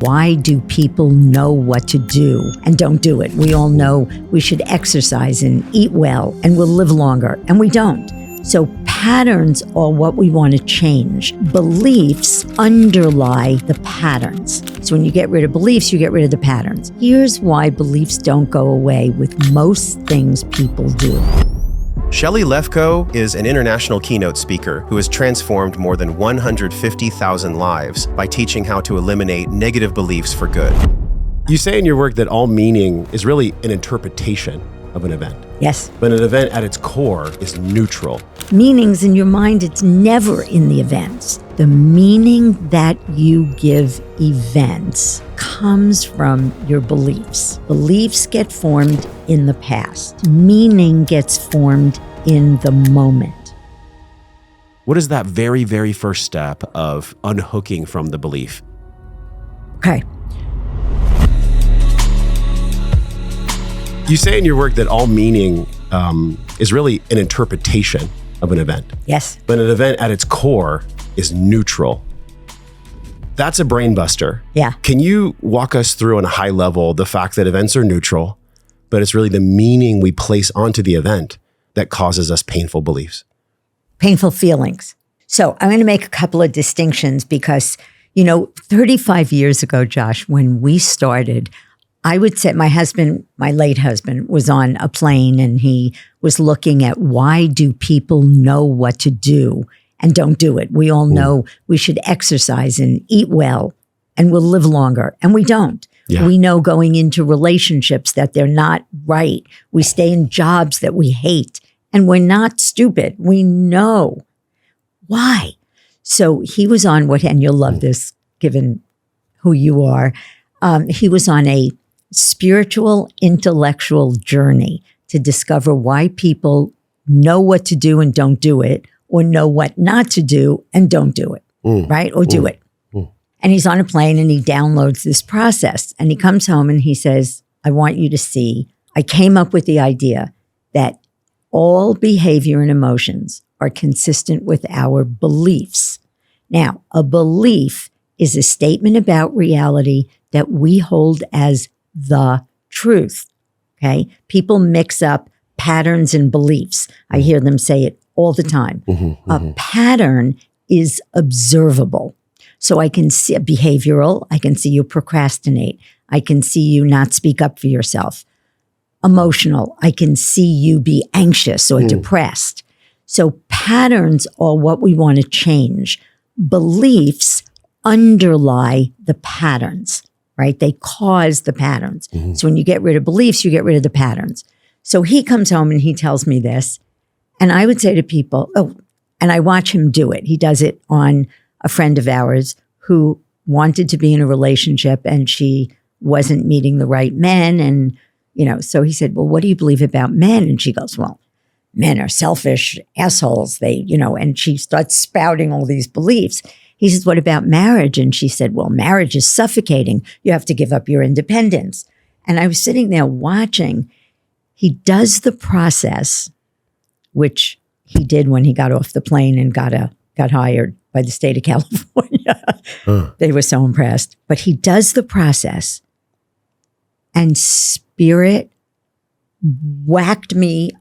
Why do people know what to do and don't do it? We all know we should exercise and eat well and we'll live longer, and we don't. So patterns are what we want to change. Beliefs underlie the patterns. So when you get rid of beliefs, you get rid of the patterns. Here's why beliefs don't go away with most things people do. Shelly Lefkoe is an international keynote speaker who has transformed more than 150,000 lives by teaching how to eliminate negative beliefs for good. You say in your work that all meaning is really an interpretation of an event. Yes. But an event at its core is neutral. Meaning's in your mind, it's never in the events. The meaning that you give events comes from your beliefs. Beliefs get formed in the past. Meaning gets formed in the moment. What is that very, very first step of unhooking from the belief? Okay. You say in your work that all meaning is really an interpretation of an event. Yes. But an event at its core is neutral. That's a brain buster. Yeah. Can you walk us through on a high level the fact that events are neutral, but it's really the meaning we place onto the event that causes us painful beliefs? Painful feelings. So I'm going to make a couple of distinctions because, 35 years ago, Josh, when we started, I would say my late husband, was on a plane and he was looking at why do people know what to do and don't do it. We all know we should exercise and eat well and we'll live longer, and we don't. Yeah. We know going into relationships that they're not right. We stay in jobs that we hate, and we're not stupid. We know why. So he was on and you'll love this given who you are. He was on a spiritual, intellectual journey to discover why people know what to do and don't do it, or know what not to do and don't do it, right? Or do it. And he's on a plane and he downloads this process and he comes home and he says, I want you to see, I came up with the idea that all behavior and emotions are consistent with our beliefs. Now, a belief is a statement about reality that we hold as the truth, okay? People mix up patterns and beliefs. I hear them say it all the time. A pattern is observable. So I can see behavioral, I can see you procrastinate. I can see you not speak up for yourself. Emotional, I can see you be anxious or depressed. So patterns are what we want to change. Beliefs underlie the patterns. Right? They cause the patterns. So when you get rid of beliefs, you get rid of the patterns. So he comes home and he tells me this. And I would say to people, and I watch him do it. He does it on a friend of ours who wanted to be in a relationship and she wasn't meeting the right men. And, so he said, well, what do you believe about men? And she goes, well, men are selfish assholes. And she starts spouting all these beliefs. He says, what about marriage? And she said, well, marriage is suffocating. You have to give up your independence. And I was sitting there watching. He does the process, which he did when he got off the plane and got hired by the state of California. They were so impressed. But he does the process, and spirit whacked me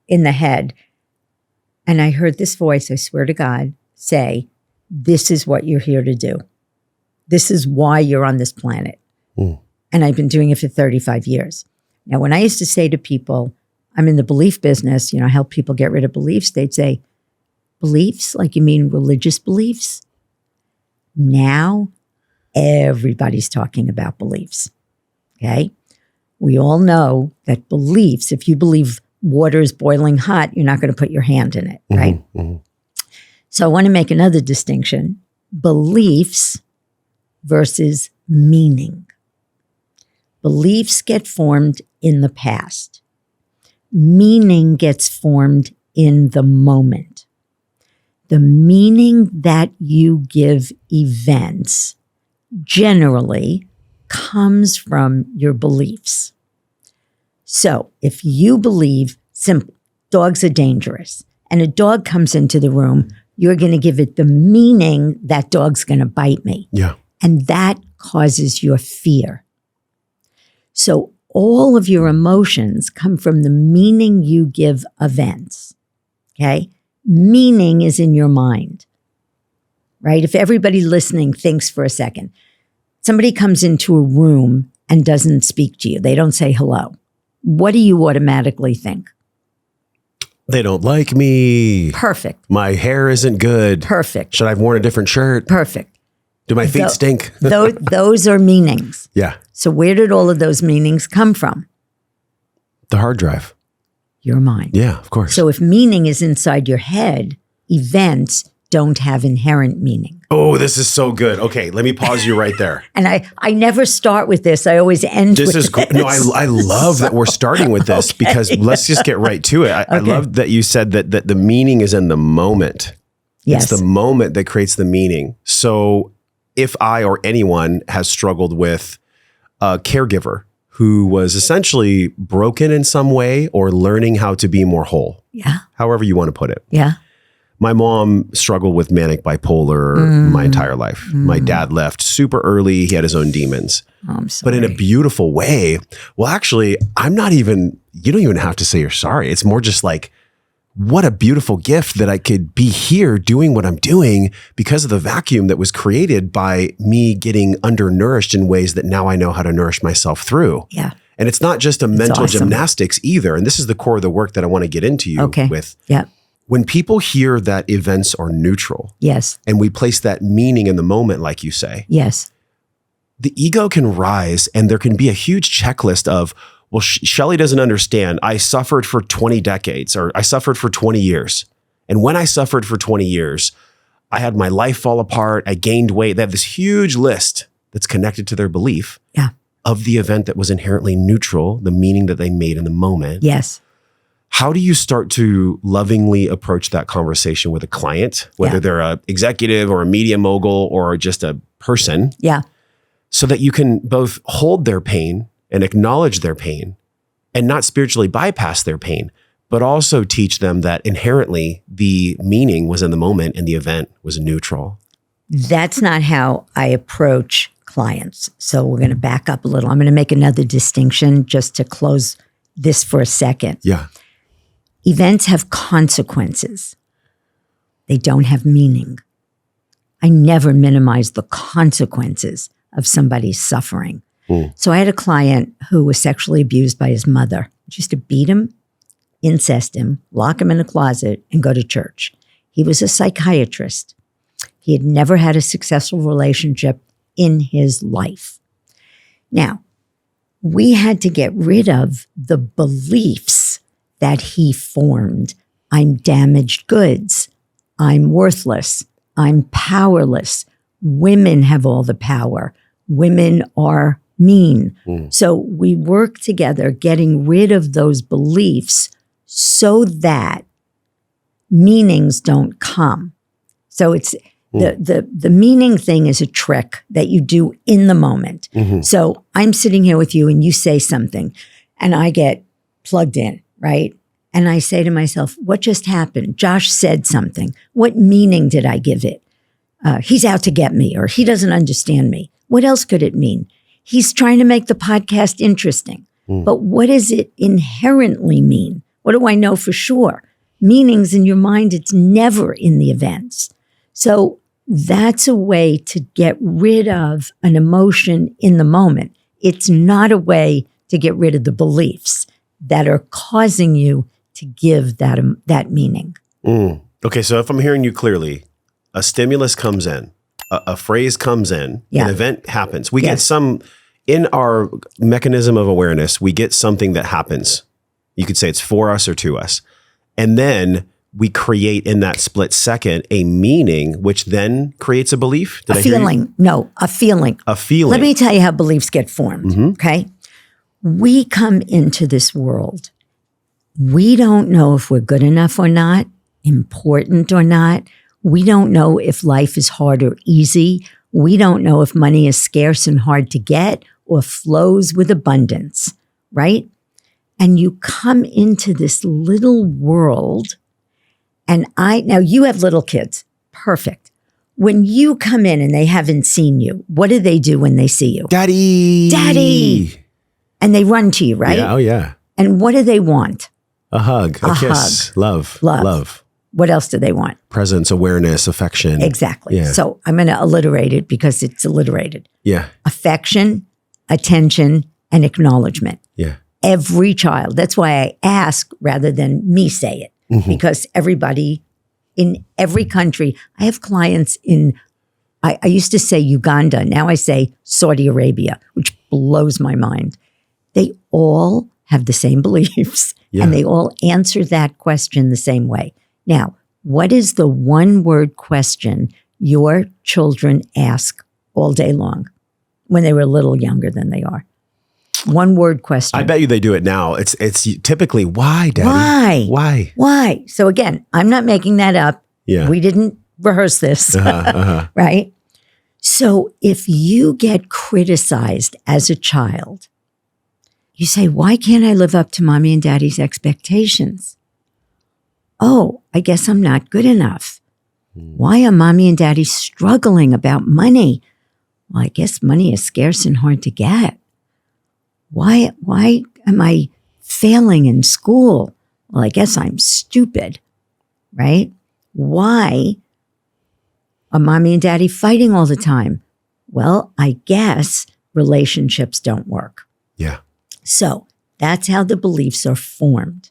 in the head. And I heard this voice, I swear to God, say, this is what you're here to do. This is why you're on this planet. And I've been doing it for 35 years. Now, when I used to say to people, I'm in the belief business, help people get rid of beliefs, they'd say, beliefs? Like you mean religious beliefs? Now, everybody's talking about beliefs, okay? We all know that beliefs, if you believe water is boiling hot, you're not going to put your hand in it, right? So I want to make another distinction, beliefs versus meaning. Beliefs get formed in the past. Meaning gets formed in the moment. The meaning that you give events generally comes from your beliefs. So if you believe simple, dogs are dangerous, and a dog comes into the room, you're going to give it the meaning that dog's going to bite me. Yeah. And that causes your fear. So all of your emotions come from the meaning you give events. Okay? Meaning is in your mind, right? If everybody listening thinks for a second, somebody comes into a room and doesn't speak to you. They don't say hello. What do you automatically think? They don't like me. Perfect. My hair isn't good. Perfect. Should I have worn a different shirt? Perfect. Do my feet stink? those are meanings. Yeah. So where did all of those meanings come from? The hard drive. Your mind. Yeah, of course. So if meaning is inside your head, events don't have inherent meaning. Oh, this is so good. Okay, let me pause you right there. And I never start with this. I always end with this. No, I love that we're starting with this because let's just get right to it. I love that you said that the meaning is in the moment. Yes. It's the moment that creates the meaning. So if I or anyone has struggled with a caregiver who was essentially broken in some way or learning how to be more whole, however you want to put it. Yeah. My mom struggled with manic bipolar my entire life. My dad left super early. He had his own demons. Oh, I'm sorry. But in a beautiful way. Well, actually, you don't even have to say you're sorry. It's more just like, what a beautiful gift that I could be here doing what I'm doing because of the vacuum that was created by me getting undernourished in ways that now I know how to nourish myself through. Yeah. And it's not just a mental awesome. gymnastics either. And this is the core of the work that I want to get into you with. Yeah. When people hear that events are neutral, Yes. and we place that meaning in the moment, like you say, Yes. the ego can rise and there can be a huge checklist of, well, Shelly doesn't understand. I suffered for 20 decades or I suffered for 20 years. And when I suffered for 20 years, I had my life fall apart. I gained weight. They have this huge list that's connected to their belief of the event that was inherently neutral, the meaning that they made in the moment. Yes. How do you start to lovingly approach that conversation with a client, whether they're an executive or a media mogul or just a person? Yeah. So that you can both hold their pain and acknowledge their pain and not spiritually bypass their pain, but also teach them that inherently the meaning was in the moment and the event was neutral. That's not how I approach clients. So we're going to back up a little. I'm going to make another distinction just to close this for a second. Yeah. Events have consequences. They don't have meaning. I never minimize the consequences of somebody's suffering. So I had a client who was sexually abused by his mother. She used to beat him, incest him, lock him in a closet, and go to church. He was a psychiatrist. He had never had a successful relationship in his life. Now, we had to get rid of the beliefs that he formed. I'm damaged goods. I'm worthless. I'm powerless. Women have all the power. Women are mean. So we work together getting rid of those beliefs so that meanings don't come. So it's the meaning thing is a trick that you do in the moment. So I'm sitting here with you and you say something and I get plugged in, right? And I say to myself, what just happened? Josh said something. What meaning did I give it? He's out to get me, or he doesn't understand me. What else could it mean? He's trying to make the podcast interesting. But what does it inherently mean? What do I know for sure? Meanings in your mind, it's never in the events. So that's a way to get rid of an emotion in the moment. It's not a way to get rid of the beliefs that are causing you to give that meaning. Okay, so if I'm hearing you clearly, a stimulus comes in, a phrase comes in, an event happens. We get some, in our mechanism of awareness, we get something that happens. You could say it's for us or to us. And then we create in that split second a meaning, which then creates a belief. A feeling. No, a feeling. A feeling. Let me tell you how beliefs get formed, okay? We come into this world. We don't know if we're good enough or not, important or not. We don't know if life is hard or easy. We don't know if money is scarce and hard to get or flows with abundance, right? And you come into this little world, and now you have little kids. Perfect. When you come in and they haven't seen you, what do they do when they see you? Daddy. Daddy. And they run to you, right? Yeah, oh, yeah. And what do they want? A hug, a kiss, hug. love. What else do they want? Presence, awareness, affection. Exactly. Yeah. So I'm going to alliterate it because it's alliterated. Yeah. Affection, attention, and acknowledgement. Yeah. Every child. That's why I ask rather than me say it. Because everybody in every country, I have clients in, I used to say Uganda. Now I say Saudi Arabia, which blows my mind. They all have the same beliefs and they all answer that question the same way. Now, what is the one word question your children ask all day long when they were a little younger than they are? One word question. I bet you they do it now. It's typically, why, Daddy? Why? So again, I'm not making that up. Yeah. We didn't rehearse this, right? So if you get criticized as a child, you say, why can't I live up to mommy and daddy's expectations? Oh, I guess I'm not good enough. Why are mommy and daddy struggling about money? Well, I guess money is scarce and hard to get. Why am I failing in school? Well, I guess I'm stupid, right? Why are mommy and daddy fighting all the time? Well, I guess relationships don't work. Yeah. So that's how the beliefs are formed.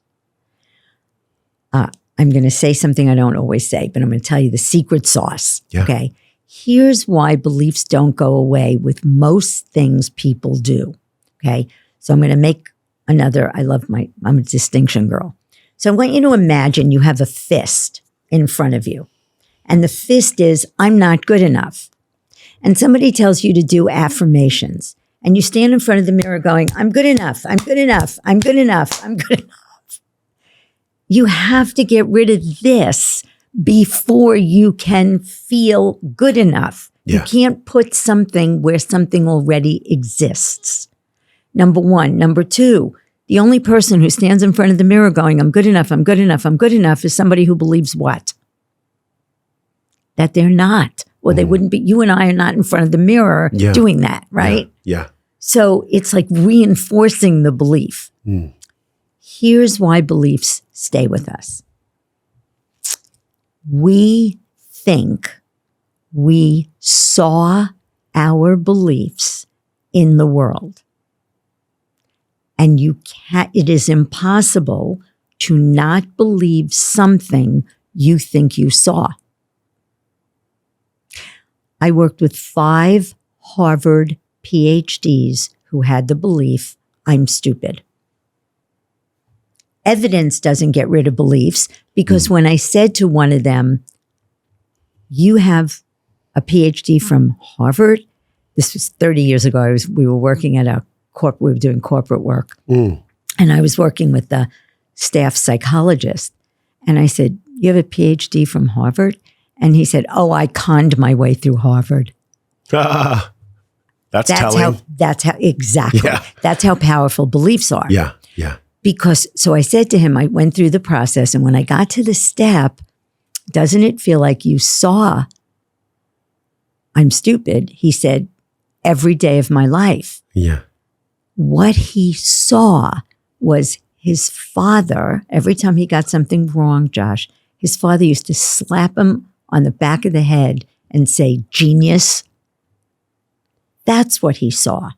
I'm going to say something I don't always say, but I'm going to tell you the secret sauce. Yeah. Okay. Here's why beliefs don't go away with most things people do. Okay. So I'm going to make another, I'm a distinction girl. So I want you to imagine you have a fist in front of you. And the fist is, I'm not good enough. And somebody tells you to do affirmations. And you stand in front of the mirror going, I'm good enough. I'm good enough. I'm good enough. I'm good enough. You have to get rid of this before you can feel good enough. Yeah. You can't put something where something already exists. Number one. Number two, the only person who stands in front of the mirror going, I'm good enough, I'm good enough, I'm good enough is somebody who believes what? That they're not. Or they wouldn't be, you and I are not in front of the mirror doing that, right? Yeah. So it's like reinforcing the belief. Here's why beliefs stay with us. We think we saw our beliefs in the world. And it is impossible to not believe something you think you saw. I worked with 5 Harvard PhDs who had the belief, I'm stupid. Evidence doesn't get rid of beliefs because when I said to one of them, you have a PhD from Harvard, this was 30 years ago, we were working at we were doing corporate work. And I was working with the staff psychologist. And I said, you have a PhD from Harvard? And he said, oh, I conned my way through Harvard. That's telling. Exactly. Yeah. That's how powerful beliefs are. Yeah. Because, so I said to him, I went through the process, and when I got to the step, doesn't it feel like you saw I'm stupid? He said, every day of my life. Yeah. What he saw was his father, every time he got something wrong, Josh, his father used to slap him on the back of the head and say, genius. That's what he saw.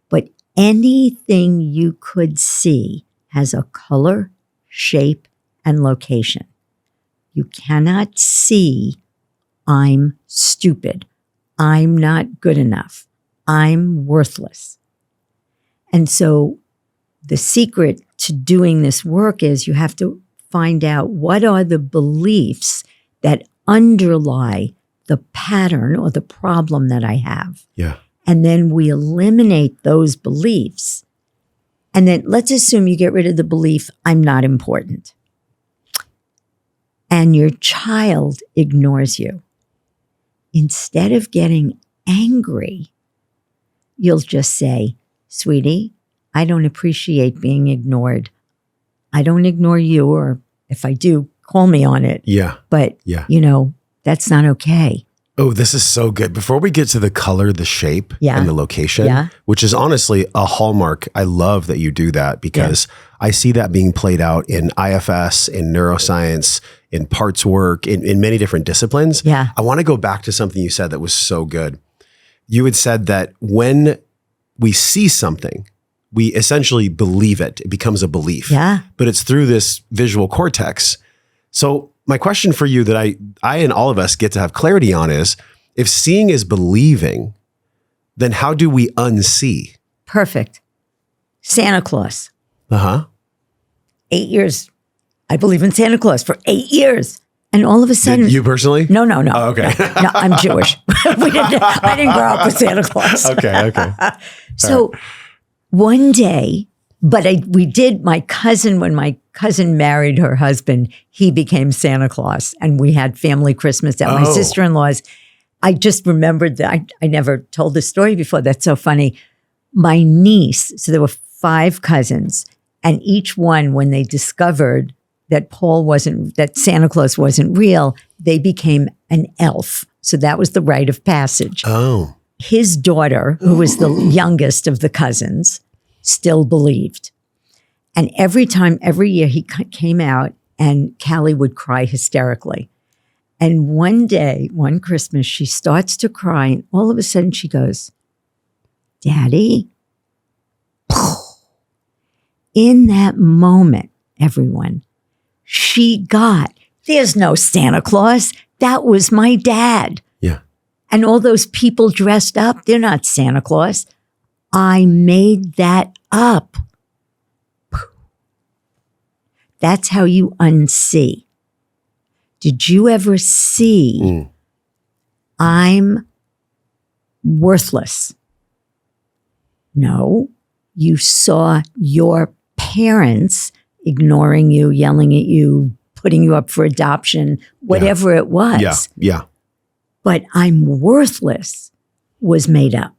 But anything you could see has a color, shape, and location. You cannot see, I'm stupid. I'm not good enough. I'm worthless. And so the secret to doing this work is you have to find out what are the beliefs that underlie the pattern or the problem that I have. Yeah. And then we eliminate those beliefs. And then let's assume you get rid of the belief, I'm not important. And your child ignores you. Instead of getting angry, you'll just say, sweetie, I don't appreciate being ignored. I don't ignore you, or if I do, call me on it. Yeah. But, That's not okay. Oh, this is so good. Before we get to the color, the shape, Yeah. and the location, Yeah. which is honestly a hallmark. I love that you do that because I see that being played out in IFS, in neuroscience, in parts work, in many different disciplines. Yeah. I want to go back to something you said that was so good. You had said that when we see something, we essentially believe it. It becomes a belief. Yeah. But it's through this visual cortex. So my question for you that I and all of us get to have clarity on is, if seeing is believing, then how do we unsee? Perfect. Santa Claus. 8 years. I believe in Santa Claus for 8 years. And all of a sudden. You personally? No. Oh, okay. No, I'm Jewish. I didn't grow up with Santa Claus. Okay. So one day, but my cousin, when my cousin married her husband, he became Santa Claus and we had family Christmas at my sister-in-law's. I just remembered that I never told this story before. That's so funny. My niece, so there were 5 cousins, and each one, when they discovered that that Santa Claus wasn't real, they became an elf. So that was the rite of passage. Oh. His daughter, who was the youngest of the cousins, still believed. And every year he came out and Callie would cry hysterically. And one Christmas, she starts to cry and all of a sudden she goes, Daddy. In that moment, everyone, she got, there's no Santa Claus. That was my dad. Yeah. And all those people dressed up, they're not Santa Claus. I made that up. That's how you unsee. Did you ever see I'm worthless? No, you saw your parents ignoring you, yelling at you, putting you up for adoption, whatever it was. Yeah. But I'm worthless was made up.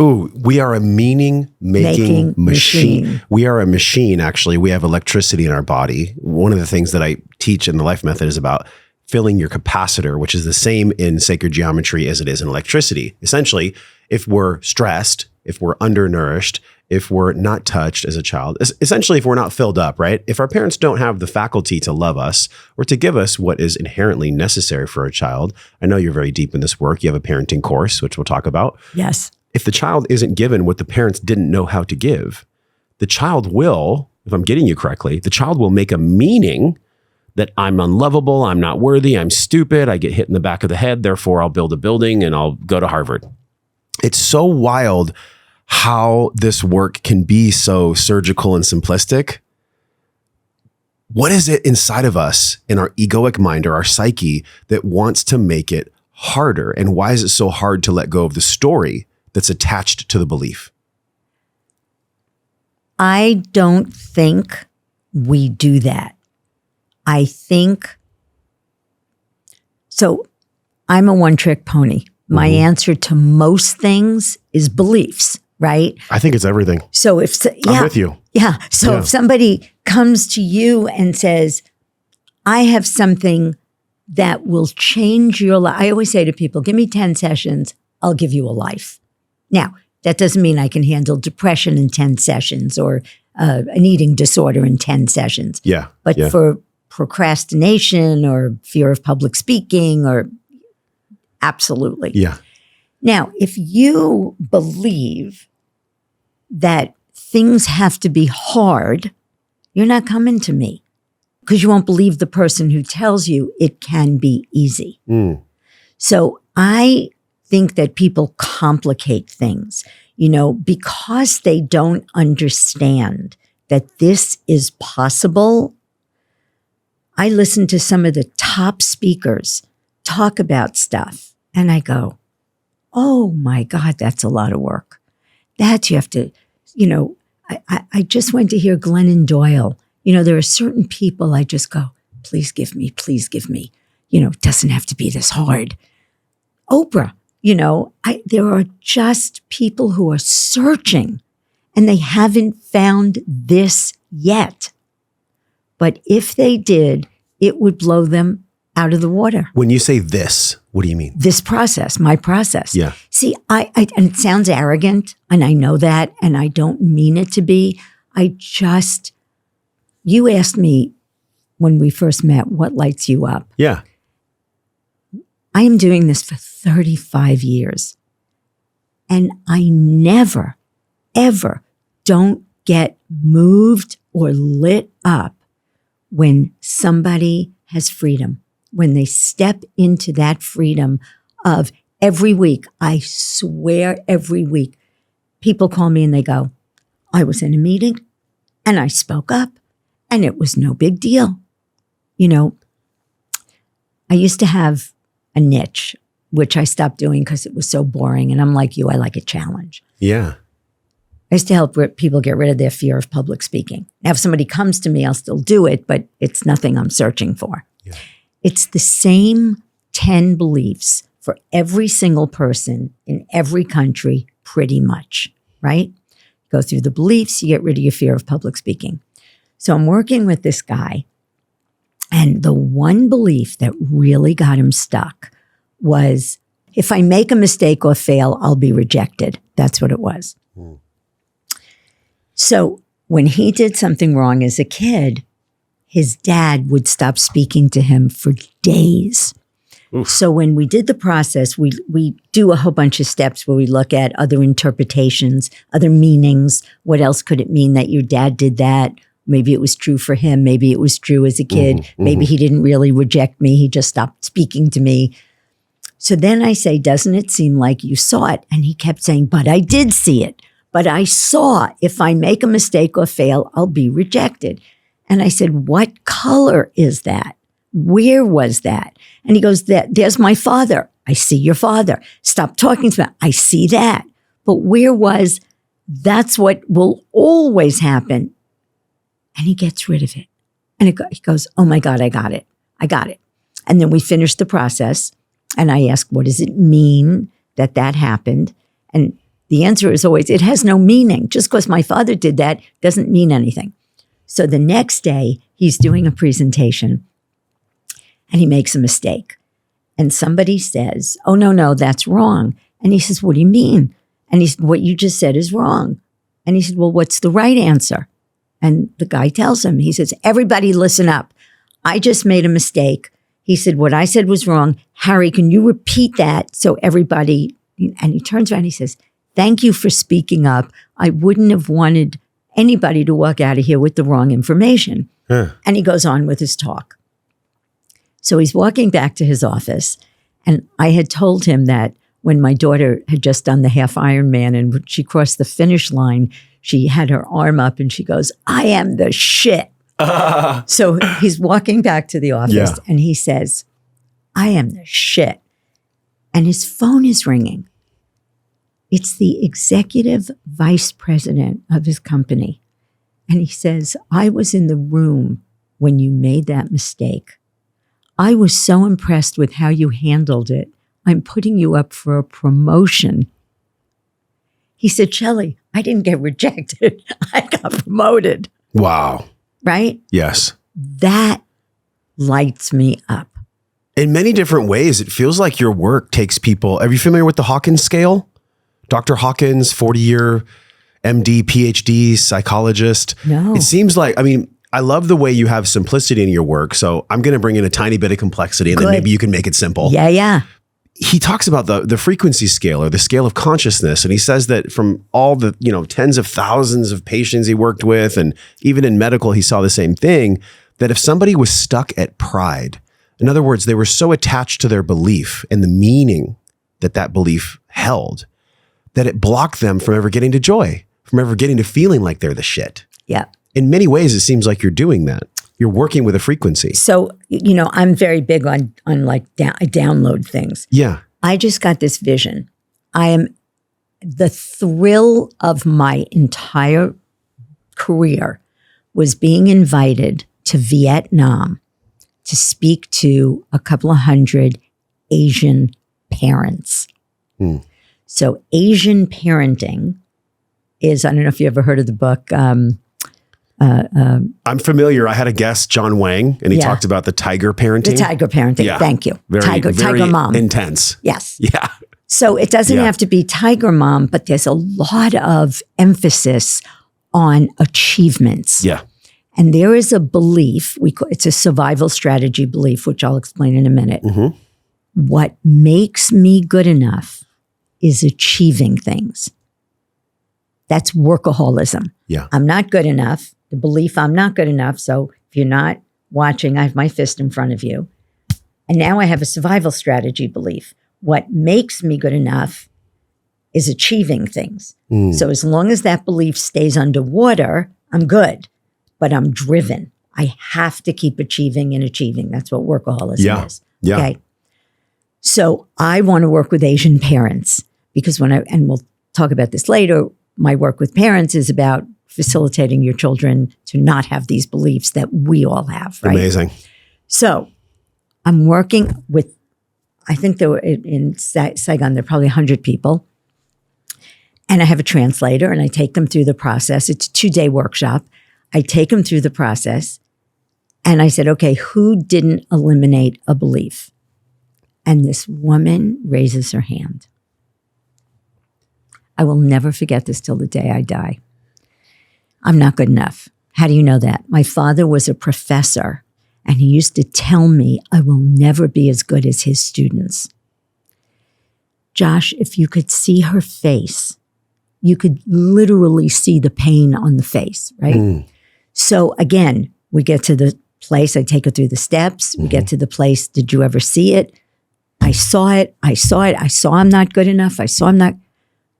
Ooh, we are a meaning-making machine. We are a machine, actually. We have electricity in our body. One of the things that I teach in the Life Method is about filling your capacitor, which is the same in sacred geometry as it is in electricity. Essentially, if we're stressed, if we're undernourished, if we're not touched as a child, essentially if we're not filled up, right? If our parents don't have the faculty to love us or to give us what is inherently necessary for a child, I know you're very deep in this work. You have a parenting course, which we'll talk about. Yes. If the child isn't given what the parents didn't know how to give, the child will, if I'm getting you correctly, the child will make a meaning that I'm unlovable, I'm not worthy, I'm stupid, I get hit in the back of the head, therefore I'll build a building and I'll go to Harvard. It's so wild how this work can be so surgical and simplistic. What is it inside of us, in our egoic mind or our psyche, that wants to make it harder? And why is it so hard to let go of the story that's attached to the belief? I don't think we do that. I think, so I'm a one-trick pony. My answer to most things is beliefs, right? I think it's everything. So I'm with you. Yeah. So if somebody comes to you and says, I have something that will change your life. I always say to people, give me 10 sessions, I'll give you a life. Now, that doesn't mean I can handle depression in 10 sessions or an eating disorder in 10 sessions. Yeah. But for procrastination or fear of public speaking or absolutely. Yeah. Now, if you believe that things have to be hard, you're not coming to me because you won't believe the person who tells you it can be easy. So I think that people complicate things, because they don't understand that this is possible. I listen to some of the top speakers talk about stuff and I go, oh my God, that's a lot of work. You have to, I just went to hear Glennon Doyle. There are certain people I just go, please give me. It doesn't have to be this hard. Oprah, there are just people who are searching and they haven't found this yet. But if they did, it would blow them out of the water. When you say this, what do you mean? This process, my process. Yeah. See, and it sounds arrogant, and I know that, and I don't mean it to be. You asked me when we first met, what lights you up? Yeah. I am doing this for 35 years, and I never, ever don't get moved or lit up when somebody has freedom, when they step into that freedom of every week. I swear every week, people call me and they go, I was in a meeting and I spoke up and it was no big deal. You know, I used to have a niche, which I stopped doing because it was so boring. And I'm like you, I like a challenge. Yeah. I used to help people get rid of their fear of public speaking. Now, if somebody comes to me, I'll still do it, but it's nothing I'm searching for. Yeah. It's the same 10 beliefs for every single person in every country, pretty much, right? Go through the beliefs, you get rid of your fear of public speaking. So I'm working with this guy, and the one belief that really got him stuck was, if I make a mistake or fail, I'll be rejected. That's what it was. Mm. So when he did something wrong as a kid, his dad would stop speaking to him for days. Oof. So when we did the process, we do a whole bunch of steps where we look at other interpretations, other meanings. What else could it mean that your dad did that? Maybe it was true for him. Maybe it was true as a kid. Mm-hmm. Maybe he didn't really reject me. He just stopped speaking to me. So then I say, doesn't it seem like you saw it? And he kept saying, but I did see it. But I saw, if I make a mistake or fail, I'll be rejected. And I said, what color is that? Where was that? And he goes, there's my father. I see your father. Stop talking to me. I see that. But where was, that's what will always happen. And he gets rid of it. And he goes, oh my God, I got it. I got it. And then we finished the process. And I asked, what does it mean that happened? And the answer is always, it has no meaning. Just because my father did that doesn't mean anything. So the next day, he's doing a presentation and he makes a mistake. And somebody says, oh, no, that's wrong. And he says, what do you mean? And he said, what you just said is wrong. And he said, well, what's the right answer? And the guy tells him, he says, everybody listen up. I just made a mistake. He said, what I said was wrong. Harry, can you repeat that so everybody, and he turns around and he says, thank you for speaking up. I wouldn't have wanted anybody to walk out of here with the wrong information. And he goes on with his talk. So he's walking back to his office. And I had told him that when my daughter had just done the half Ironman and when she crossed the finish line, she had her arm up and she goes, I am the shit. So he's walking back to the office and he says, I am the shit. And his phone is ringing. It's the executive vice president of his company. And he says, I was in the room when you made that mistake. I was so impressed with how you handled it. I'm putting you up for a promotion. He said, Shelly, I didn't get rejected. I got promoted. Wow. Right? Yes. That lights me up. In many different ways, it feels like your work takes people. Are you familiar with the Hawkins scale? Dr. Hawkins, 40-year MD, PhD, psychologist. No. It seems like, I love the way you have simplicity in your work. So I'm going to bring in a tiny bit of complexity and then maybe you can make it simple. Yeah. He talks about the frequency scale or the scale of consciousness. And he says that from all the, tens of thousands of patients he worked with, and even in medical, he saw the same thing, that if somebody was stuck at pride, in other words, they were so attached to their belief and the meaning that belief held, that it blocked them from ever getting to joy, from ever getting to feeling like they're the shit. Yeah. In many ways, it seems like you're doing that. You're working with a frequency. So, I'm very big on like I download things. Yeah. I just got this vision. The thrill of my entire career was being invited to Vietnam to speak to a couple of hundred Asian parents. So Asian parenting is, I don't know if you ever heard of the book, I'm familiar. I had a guest, John Wang, and he talked about the tiger parenting. The tiger parenting. Yeah. Thank you. Very, tiger mom. Intense. Yes. Yeah. So it doesn't have to be tiger mom, but there's a lot of emphasis on achievements. Yeah. And there is a belief, it's a survival strategy belief, which I'll explain in a minute. Mm-hmm. What makes me good enough is achieving things. That's workaholism. Yeah. I'm not good enough. The belief I'm not good enough. So if you're not watching, I have my fist in front of you. And now I have a survival strategy belief. What makes me good enough is achieving things. So as long as that belief stays underwater, I'm good, but I'm driven. I have to keep achieving and achieving. That's what workaholism is. Yeah. Okay. So I want to work with Asian parents because and we'll talk about this later, my work with parents is about facilitating your children to not have these beliefs that we all have, right? Amazing. So I'm working with, I think there were in Saigon, there are probably 100 people. And I have a translator and I take them through the process. It's a 2-day workshop. I take them through the process and I said, okay, who didn't eliminate a belief? And this woman raises her hand. I will never forget this till the day I die. I'm not good enough. How do you know that? My father was a professor and he used to tell me I will never be as good as his students. Josh, if you could see her face, you could literally see the pain on the face, right? So again, we get to the place, I take her through the steps. We get to the place, did you ever see it? I saw it. I saw I'm not good enough. I saw I'm not.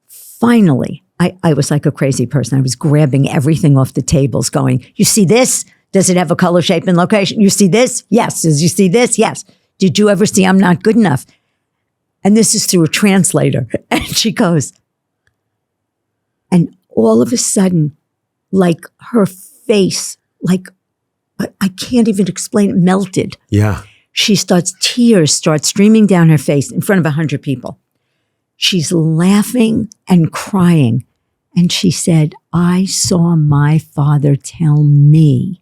Finally, I was like a crazy person. I was grabbing everything off the tables going, you see this? Does it have a color, shape, and location? You see this? Yes. Does you see this? Yes. Did you ever see I'm not good enough? And this is through a translator. And she goes, and all of a sudden, like her face, like I can't even explain it, melted. Yeah. Tears start streaming down her face in front of 100 people. She's laughing and crying. And she said, I saw my father tell me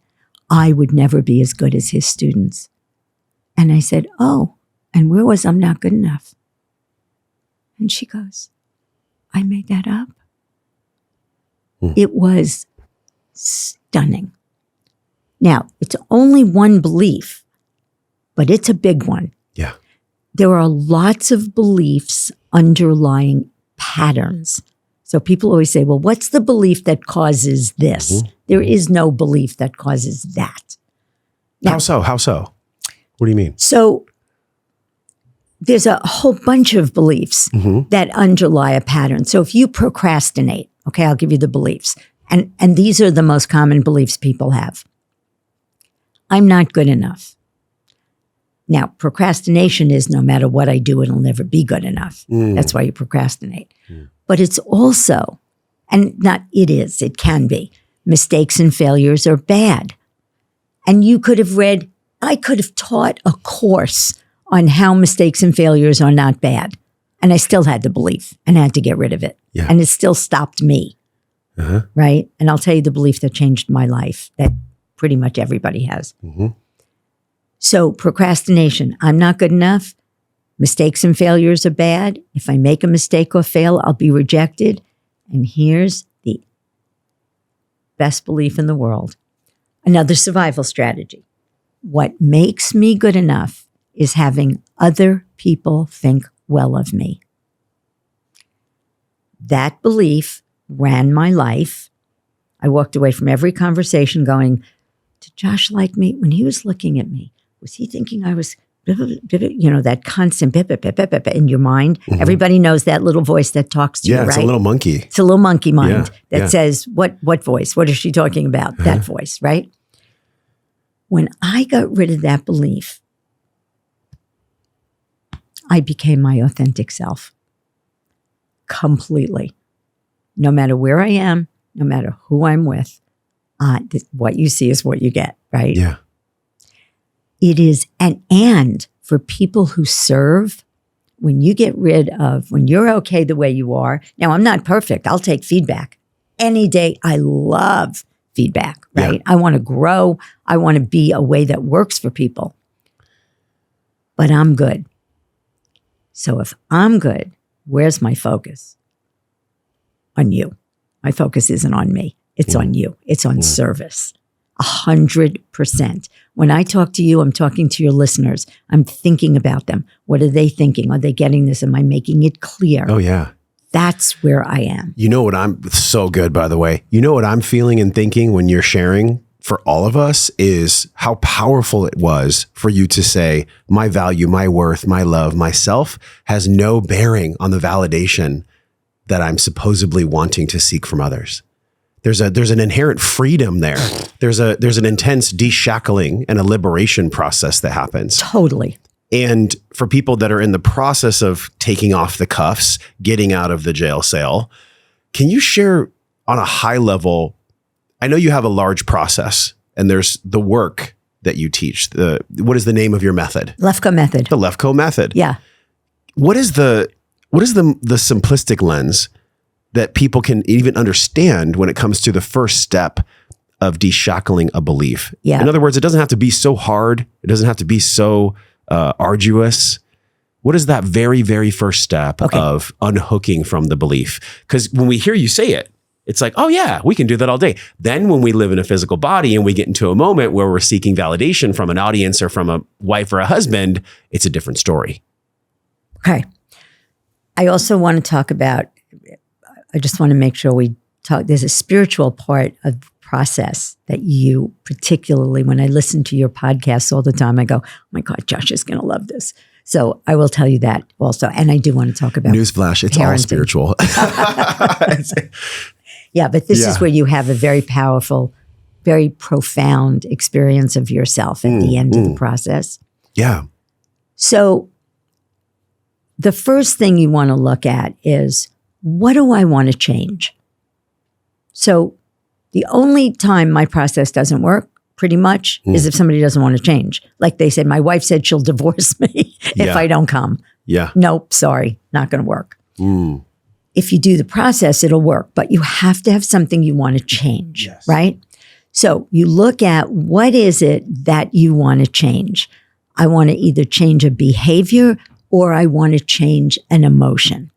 I would never be as good as his students. And I said, oh, and where was I'm not good enough? And she goes, I made that up. It was stunning. Now, it's only one belief, but it's a big one. Yeah. There are lots of beliefs underlying patterns. So people always say, well, what's the belief that causes this? There is no belief that causes that. Now, How so? How so? What do you mean? So there's a whole bunch of beliefs that underlie a pattern. So if you procrastinate, okay, I'll give you the beliefs. And these are the most common beliefs people have. I'm not good enough. Now, procrastination is no matter what I do, it'll never be good enough. That's why you procrastinate. But it's also, it can be, mistakes and failures are bad. And I could have taught a course on how mistakes and failures are not bad. And I still had the belief and had to get rid of it. Yeah. And it still stopped me, right? And I'll tell you the belief that changed my life that pretty much everybody has. So procrastination, I'm not good enough. Mistakes and failures are bad. If I make a mistake or fail, I'll be rejected. And here's the best belief in the world. Another survival strategy. What makes me good enough is having other people think well of me. That belief ran my life. I walked away from every conversation going, did Josh like me? When he was looking at me, was he thinking I was, that constant in your mind? Everybody knows that little voice that talks to you, right? Yeah, it's a little monkey. It's a little monkey mind that says, what voice? What is she talking about? That voice, right? When I got rid of that belief, I became my authentic self completely. No matter where I am, no matter who I'm with, what you see is what you get, right? Yeah. It is, and for people who serve, when you're okay the way you are. Now, I'm not perfect. I'll take feedback any day. I love feedback, right? I want to grow. I want to be a way that works for people. But I'm good. So if I'm good, where's my focus? On you. My focus isn't on me. It's on you. It's on service. 100%. When I talk to you, I'm talking to your listeners. I'm thinking about them. What are they thinking? Are they getting this? Am I making it clear? Oh, yeah. That's where I am. You know what so good, by the way. You know what I'm feeling and thinking when you're sharing for all of us is how powerful it was for you to say, my value, my worth, my love, myself has no bearing on the validation that I'm supposedly wanting to seek from others. There's an inherent freedom there. There's an intense deshackling and a liberation process that happens. Totally. And for people that are in the process of taking off the cuffs, getting out of the jail cell, can you share on a high level? I know you have a large process and there's the work that you teach. What is the name of your method? Lefkoe method. The Lefkoe method. Yeah. What is the simplistic lens that people can even understand when it comes to the first step of deshackling a belief? Yeah. In other words, it doesn't have to be so hard. It doesn't have to be so arduous. What is that very, very first step of unhooking from the belief? Because when we hear you say it, it's like, oh yeah, we can do that all day. Then when we live in a physical body and we get into a moment where we're seeking validation from an audience or from a wife or a husband, it's a different story. Okay. I also want to talk about, I just want to make sure we talk, there's a spiritual part of the process that you, particularly when I listen to your podcasts all the time, I go, oh my God, Josh is going to love this. So I will tell you that also. And I do want to talk about newsflash, it's all spiritual. Yeah, but this is where you have a very powerful, very profound experience of yourself at the end of the process. Yeah. So the first thing you want to look at is, what do I want to change? So the only time my process doesn't work, pretty much, is if somebody doesn't want to change. Like they said, my wife said she'll divorce me if I don't come. Yeah. Nope, sorry, not going to work. If you do the process, it'll work, but you have to have something you want to change, right? So you look at, what is it that you want to change? I want to either change a behavior or I want to change an emotion.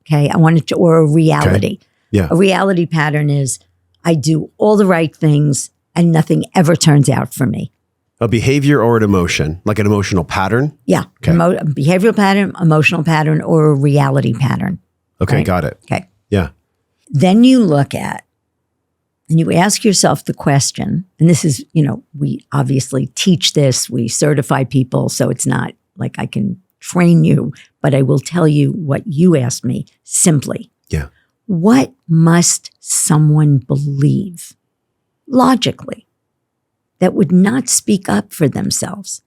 Okay. I want to, or a reality. Okay. Yeah. A reality pattern is I do all the right things and nothing ever turns out for me. A behavior or an emotion, like an emotional pattern? Yeah. Okay. Behavioral pattern, emotional pattern, or a reality pattern. Okay. Right? Got it. Okay. Yeah. Then you look at, and you ask yourself the question, and this is, we obviously teach this, we certify people, so it's not like I can train you, but I will tell you what you asked me simply. Yeah. What must someone believe logically that would not speak up for themselves?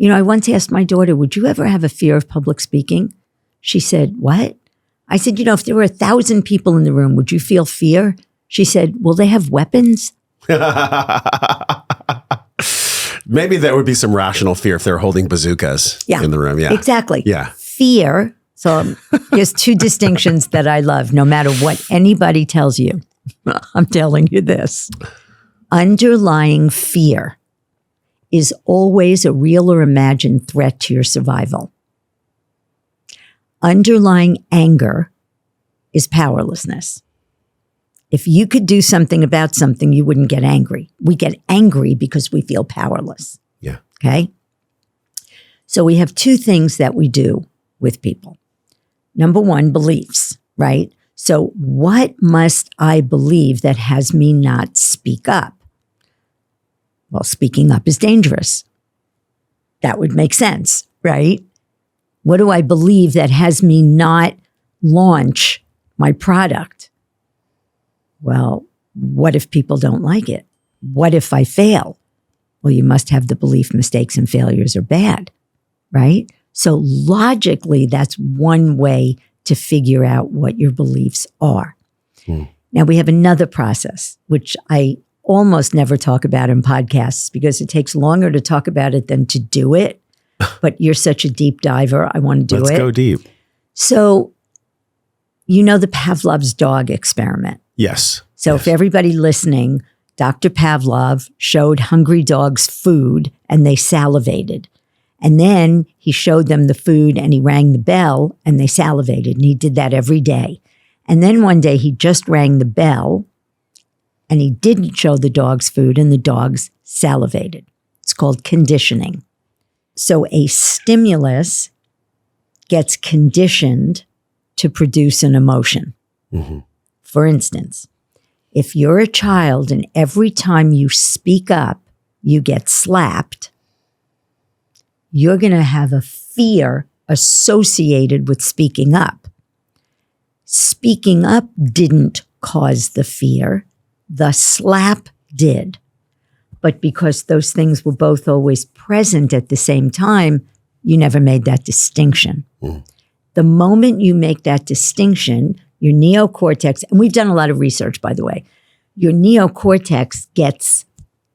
I once asked my daughter, would you ever have a fear of public speaking? She said, what? I said, if there were 1,000 people in the room, would you feel fear? She said, will they have weapons? Maybe there would be some rational fear if they're holding bazookas in the room. Yeah, exactly. Yeah. Fear. So there's two distinctions that I love, no matter what anybody tells you. I'm telling you this. Underlying fear is always a real or imagined threat to your survival. Underlying anger is powerlessness. If you could do something about something, you wouldn't get angry. We get angry because we feel powerless. Yeah. Okay. So we have two things that we do with people. Number one, beliefs, right? So what must I believe that has me not speak up? Well, speaking up is dangerous. That would make sense, right? What do I believe that has me not launch my product? Well, what if people don't like it? What if I fail? Well, you must have the belief mistakes and failures are bad, right? So logically, that's one way to figure out what your beliefs are. Now, we have another process, which I almost never talk about in podcasts because it takes longer to talk about it than to do it. But you're such a deep diver. I want to do it. Let's go deep. So, the Pavlov's dog experiment. Yes. So if everybody listening, Dr. Pavlov showed hungry dogs food and they salivated. And then he showed them the food and he rang the bell and they salivated. And he did that every day. And then one day he just rang the bell and he didn't show the dogs food and the dogs salivated. It's called conditioning. So a stimulus gets conditioned to produce an emotion. Mm-hmm. For instance, if you're a child and every time you speak up, you get slapped, you're going to have a fear associated with speaking up. Speaking up didn't cause the fear. The slap did. But because those things were both always present at the same time, you never made that distinction. Mm. The moment you make that distinction, your neocortex, and we've done a lot of research, by the way, your neocortex gets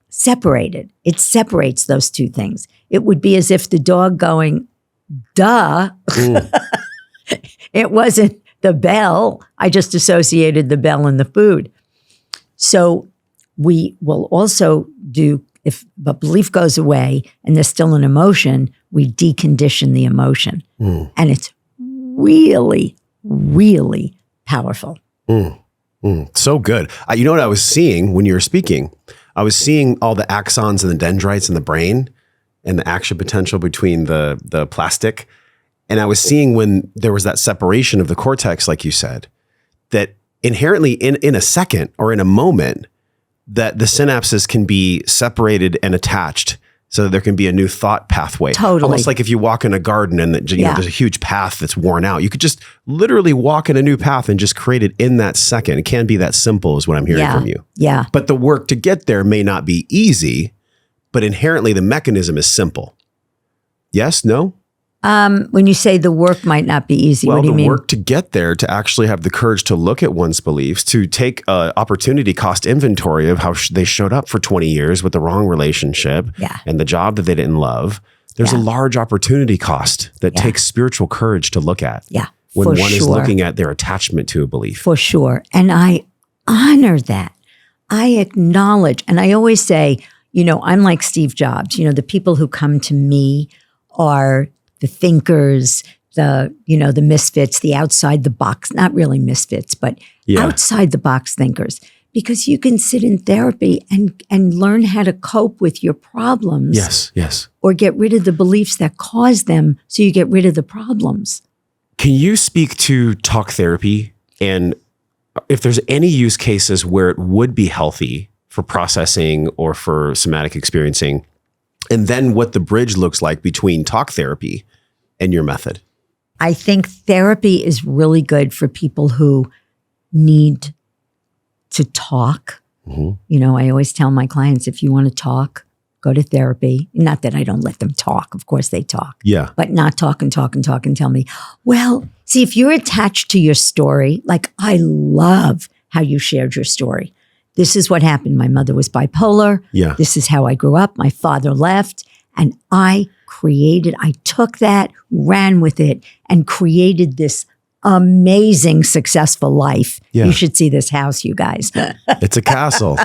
separated. It separates those two things. It would be as if the dog going, duh. It wasn't the bell. I just associated the bell and the food. So we will also do, if the belief goes away and there's still an emotion, we decondition the emotion. And it's really, really powerful. So good. You know what I was seeing when you were speaking? I was seeing all the axons and the dendrites in the brain and the action potential between the plastic. And I was seeing when there was that separation of the cortex, like you said, that inherently in a second or in a moment, that the synapses can be separated and attached so that there can be a new thought pathway. Totally. Almost like if you walk in a garden and know, there's a huge path that's worn out. You could just literally walk in a new path and just create it in that second. It can be that simple is what I'm hearing from you. Yeah. But the work to get there may not be easy, but inherently the mechanism is simple. Yes? No? When you say the work might not be easy, what do you mean? Well, the work to get there, to actually have the courage to look at one's beliefs, to take opportunity cost inventory of how they showed up for 20 years with the wrong relationship and the job that they didn't love. There's a large opportunity cost that takes spiritual courage to look at when one is looking at their attachment to a belief. For sure. And I honor that. I acknowledge, and I always say, I'm like Steve Jobs. The people who come to me are the thinkers, the misfits, the outside the box, not really misfits, but outside the box thinkers, because you can sit in therapy and learn how to cope with your problems. Yes. Or get rid of the beliefs that cause them so you get rid of the problems. Can you speak to talk therapy and if there's any use cases where it would be healthy for processing or for somatic experiencing, and then what the bridge looks like between talk therapy and your method? I think therapy is really good for people who need to talk. Mm-hmm. I always tell my clients, if you want to talk, go to therapy. Not that I don't let them talk. Of course they talk. Yeah. But not talk and tell me, well, see, if you're attached to your story, like I love how you shared your story. This is what happened. My mother was bipolar. Yeah. This is how I grew up. My father left and I took that, ran with it, and created this amazing, successful life. Yeah. You should see this house, you guys. It's a castle.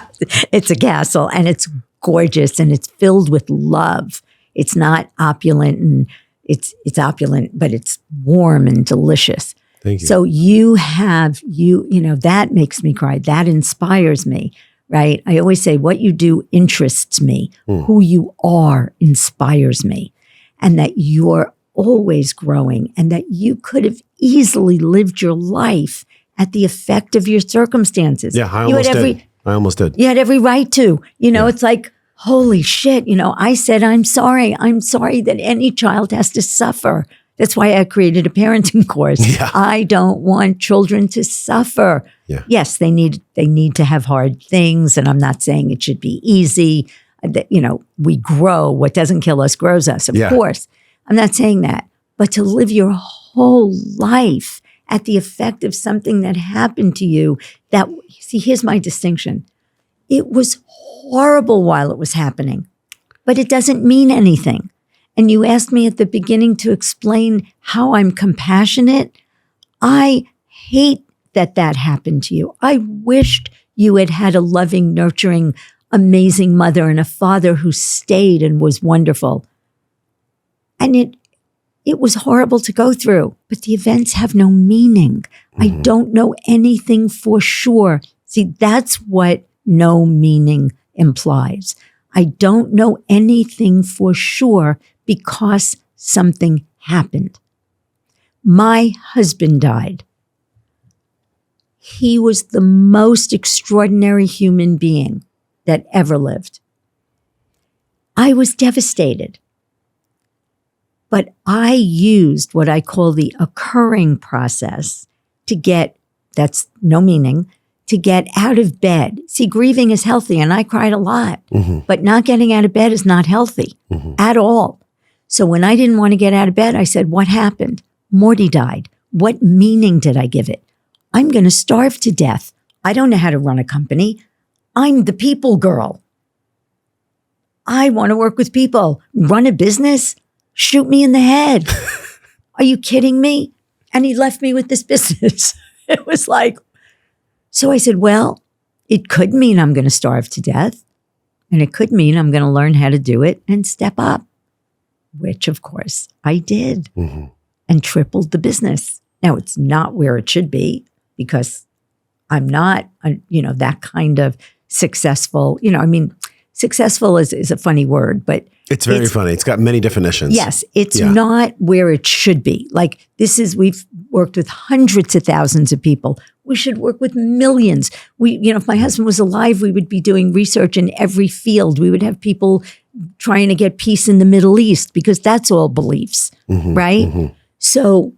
It's a castle, and it's gorgeous, and it's filled with love. It's not opulent, and it's opulent, but it's warm and delicious. Thank you. So that makes me cry. That inspires me. Right? I always say what you do interests me. Who you are inspires me. And that you're always growing and that you could have easily lived your life at the effect of your circumstances. Yeah, I almost did. You had every right to. It's like, holy shit, I said, I'm sorry. I'm sorry that any child has to suffer. That's why I created a parenting course. Yeah. I don't want children to suffer. Yeah. Yes, they need to have hard things, and I'm not saying it should be easy. That we grow. What doesn't kill us grows us. Of course, I'm not saying that. But to live your whole life at the effect of something that happened to you, here's my distinction. It was horrible while it was happening, but it doesn't mean anything. And you asked me at the beginning to explain how I'm compassionate. I hate that happened to you. I wished you had had a loving, nurturing, amazing mother and a father who stayed and was wonderful. And it was horrible to go through, but the events have no meaning. I don't know anything for sure. See, that's what no meaning implies. I don't know anything for sure because something happened. My husband died. He was the most extraordinary human being that ever lived. I was devastated. But I used what I call the occurring process to get, that's no meaning, to get out of bed. See, grieving is healthy, and I cried a lot, but not getting out of bed is not healthy at all. So when I didn't want to get out of bed, I said, what happened? Morty died. What meaning did I give it? I'm going to starve to death. I don't know how to run a company. I'm the people girl. I want to work with people. Run a business? Shoot me in the head. Are you kidding me? And he left me with this business. It was like, so I said, well, it could mean I'm going to starve to death. And it could mean I'm going to learn how to do it and step up, which of course I did and tripled the business. Now it's not where it should be because I'm not, that kind of successful, successful is a funny word, but it's very funny. It's got many definitions. Yes. It's not where it should be. Like we've worked with hundreds of thousands of people. We should work with millions. If my husband was alive, we would be doing research in every field. We would have people trying to get peace in the Middle East because that's all beliefs, right? So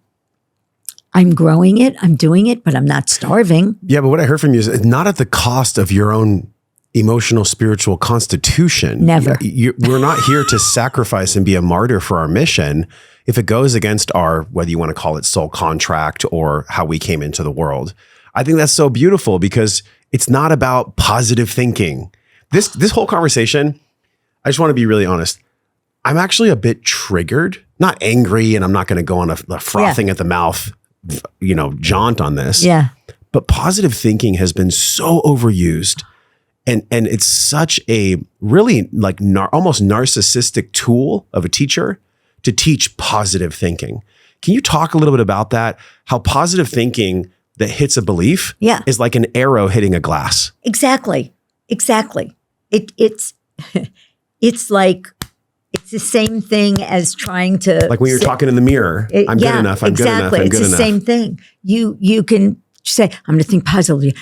I'm growing it. I'm doing it, but I'm not starving. Yeah. But what I heard from you is not at the cost of your own emotional, spiritual constitution. Never. We're not here to sacrifice and be a martyr for our mission if it goes against our, whether you want to call it soul contract or how we came into the world. I think that's so beautiful because it's not about positive thinking. This whole conversation, I just want to be really honest. I'm actually a bit triggered, not angry, and I'm not going to go on a frothing at the mouth, jaunt on this. Yeah. But positive thinking has been so overused. And it's such a really like almost narcissistic tool of a teacher to teach positive thinking. Can you talk a little bit about that? How positive thinking that hits a belief is like an arrow hitting a glass. Exactly. It's like, it's the same thing as trying to. Like when you're talking in the mirror, I'm good enough, I'm good enough, I'm good enough. It's the same thing. You can say, I'm going to think positively.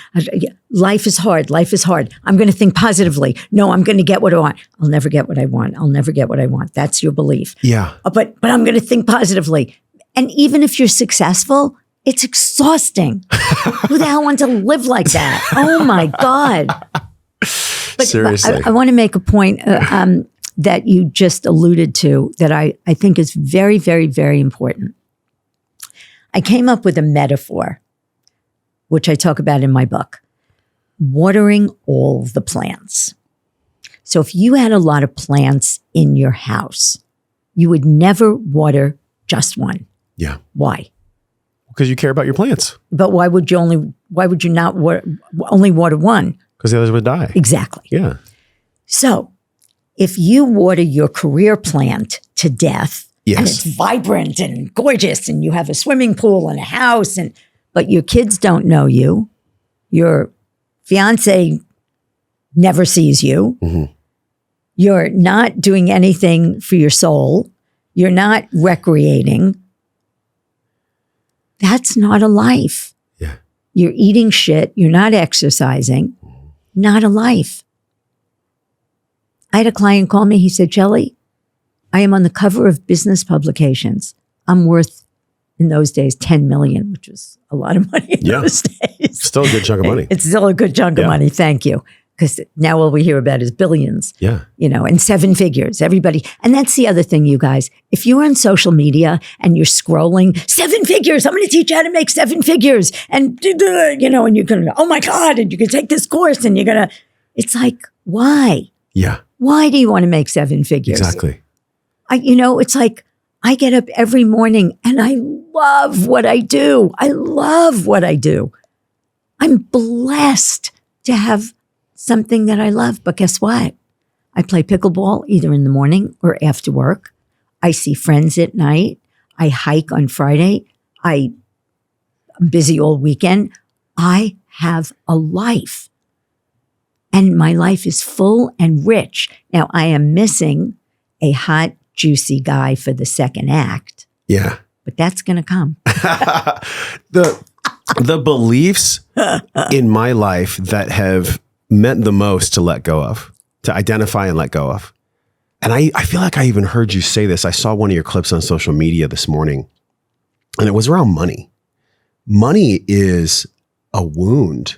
Life is hard. Life is hard. I'm going to think positively. No, I'm going to get what I want. I'll never get what I want. I'll never get what I want. That's your belief. Yeah. But I'm going to think positively. And even if you're successful, it's exhausting. Who the hell wants to live like that? Oh my God. But seriously. I want to make a point that you just alluded to that I think is very, very, very important. I came up with a metaphor, which I talk about in my book, watering all the plants. So if you had a lot of plants in your house, you would never water just one. Yeah. Why? Because you care about your plants. But why would you not only water one? Because the others would die. Exactly. Yeah. So if you water your career plant to death, yes, and it's vibrant and gorgeous, and you have a swimming pool and a house, but your kids don't know you, your fiance never sees you, you're not doing anything for your soul, you're not recreating, that's not a life. Yeah. You're eating shit, you're not exercising, not a life. I had a client call me, he said, Shelly, I am on the cover of business publications. I'm worth, in those days, 10 million, which was a lot of money in those days. Still a good chunk of money. It's still a good chunk of money, thank you. Because now all we hear about is billions. Yeah. And 7 figures. Everybody. And that's the other thing, you guys. If you're on social media and you're scrolling, 7 figures, I'm going to teach you how to make 7 figors. And, and you're going to go, oh my God, and you can take this course and you're going to, it's like, why? Yeah. Why do you want to make 7 figures? Exactly. It's like, I get up every morning and I love what I do. I love what I do. I'm blessed to have something that I love. But guess what? I play pickleball either in the morning or after work. I see friends at night. I hike on Friday. I'm busy all weekend. I have a life. And my life is full and rich. Now, I am missing a hot, juicy guy for the second act. Yeah. But that's going to come. The beliefs in my life that have meant the most to let go of, to identify and let go of. And I feel like I even heard you say this. I saw one of your clips on social media this morning, and it was around money. Money is a wound.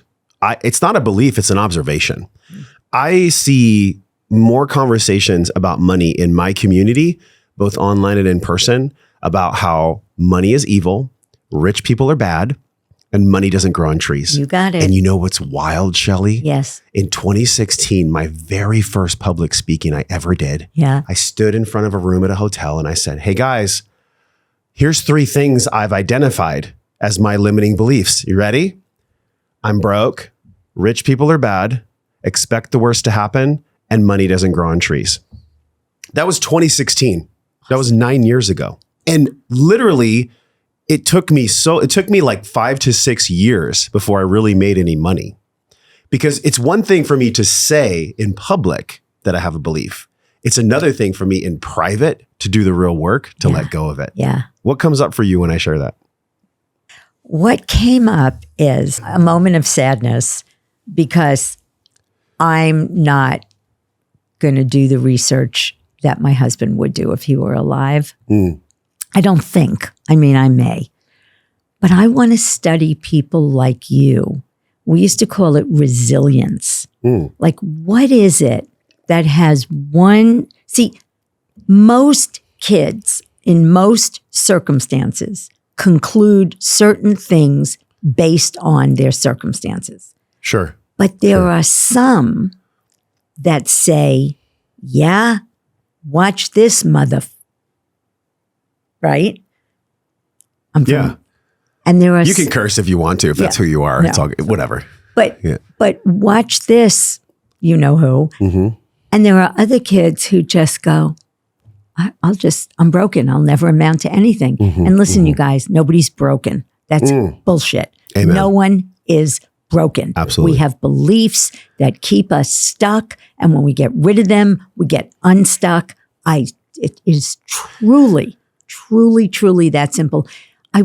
It's not a belief, it's an observation. I see more conversations about money in my community, both online and in person, about how money is evil, rich people are bad, and money doesn't grow on trees. You got it. And you know what's wild, Shelly? Yes. In 2016, my very first public speaking I ever did, Yeah. I stood in front of a room at a hotel and I said, hey guys, here's 3 things I've identified as my limiting beliefs. You ready? I'm broke, rich people are bad, expect the worst to happen, and money doesn't grow on trees. That was 2016. That was 9 years ago. And literally, it took me like 5 to 6 years before I really made any money. Because it's one thing for me to say in public that I have a belief. It's another thing for me in private to do the real work, to let go of it. Yeah. What comes up for you when I share that? What came up is a moment of sadness because I'm not going to do the research that my husband would do if he were alive. I don't think. I mean, I may. But I want to study people like you. We used to call it resilience. Like, what is it that has one? See, most kids in most circumstances conclude certain things based on their circumstances. Sure. But there are some that say, yeah, watch this right? And there are you can curse if you want to, if that's who you are. It's all whatever. But watch this, you know who. And there are other kids who just go, I'm broken. I'll never amount to anything. And listen, you guys, nobody's broken. That's bullshit. Amen. No one is broken. Absolutely. We have beliefs that keep us stuck. And when we get rid of them, we get unstuck. It is truly that simple. I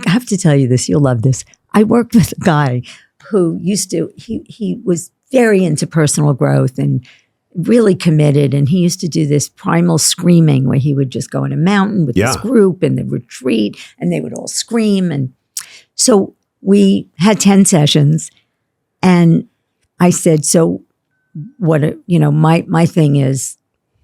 have to tell you this, you'll love this. I worked with a guy who he was very into personal growth and really committed. And he used to do this primal screaming where he would just go in a mountain with this group and they'd retreat and they would all scream. And so we had 10 sessions and I said, so what, my thing is,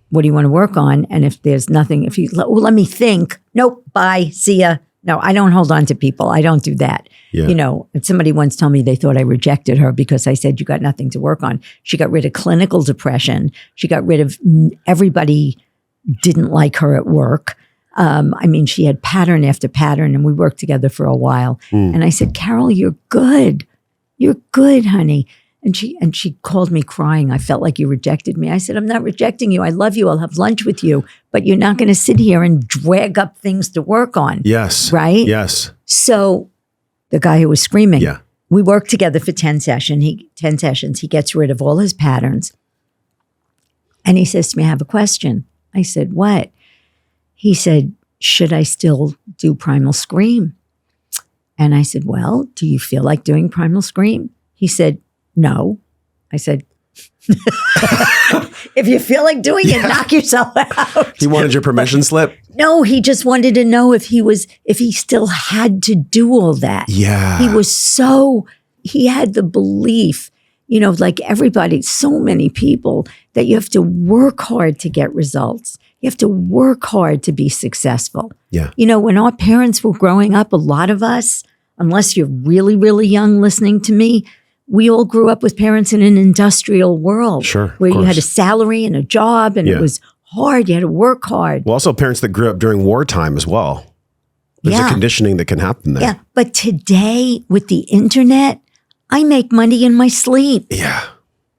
what do you want to work on? And if there's nothing, let me think. Nope, bye, see ya. No, I don't hold on to people. I don't do that. Yeah. And somebody once told me they thought I rejected her because I said, you got nothing to work on. She got rid of clinical depression. She got rid of everybody didn't like her at work. She had pattern after pattern and we worked together for a while. And I said, Carol, you're good. You're good, honey. And she called me crying. I felt like you rejected me. I said, I'm not rejecting you. I love you. I'll have lunch with you. But you're not going to sit here and drag up things to work on. Yes. Right? Yes. So the guy who was screaming, we worked together for 10 sessions. He gets rid of all his patterns. And he says to me, I have a question. I said, what? He said, should I still do Primal Scream? And I said, well, do you feel like doing Primal Scream? He said, no. I said, if you feel like doing it, knock yourself out. He wanted your permission slip? No, he just wanted to know if he still had to do all that. Yeah. He had the belief, like everybody, so many people, that you have to work hard to get results. You have to work hard to be successful. Yeah. When our parents were growing up, a lot of us, unless you're really, really young listening to me, we all grew up with parents in an industrial world. Sure, where you had a salary and a job and it was hard. You had to work hard. Well, also parents that grew up during wartime as well. There's a conditioning that can happen there. Yeah. But today with the internet, I make money in my sleep. Yeah.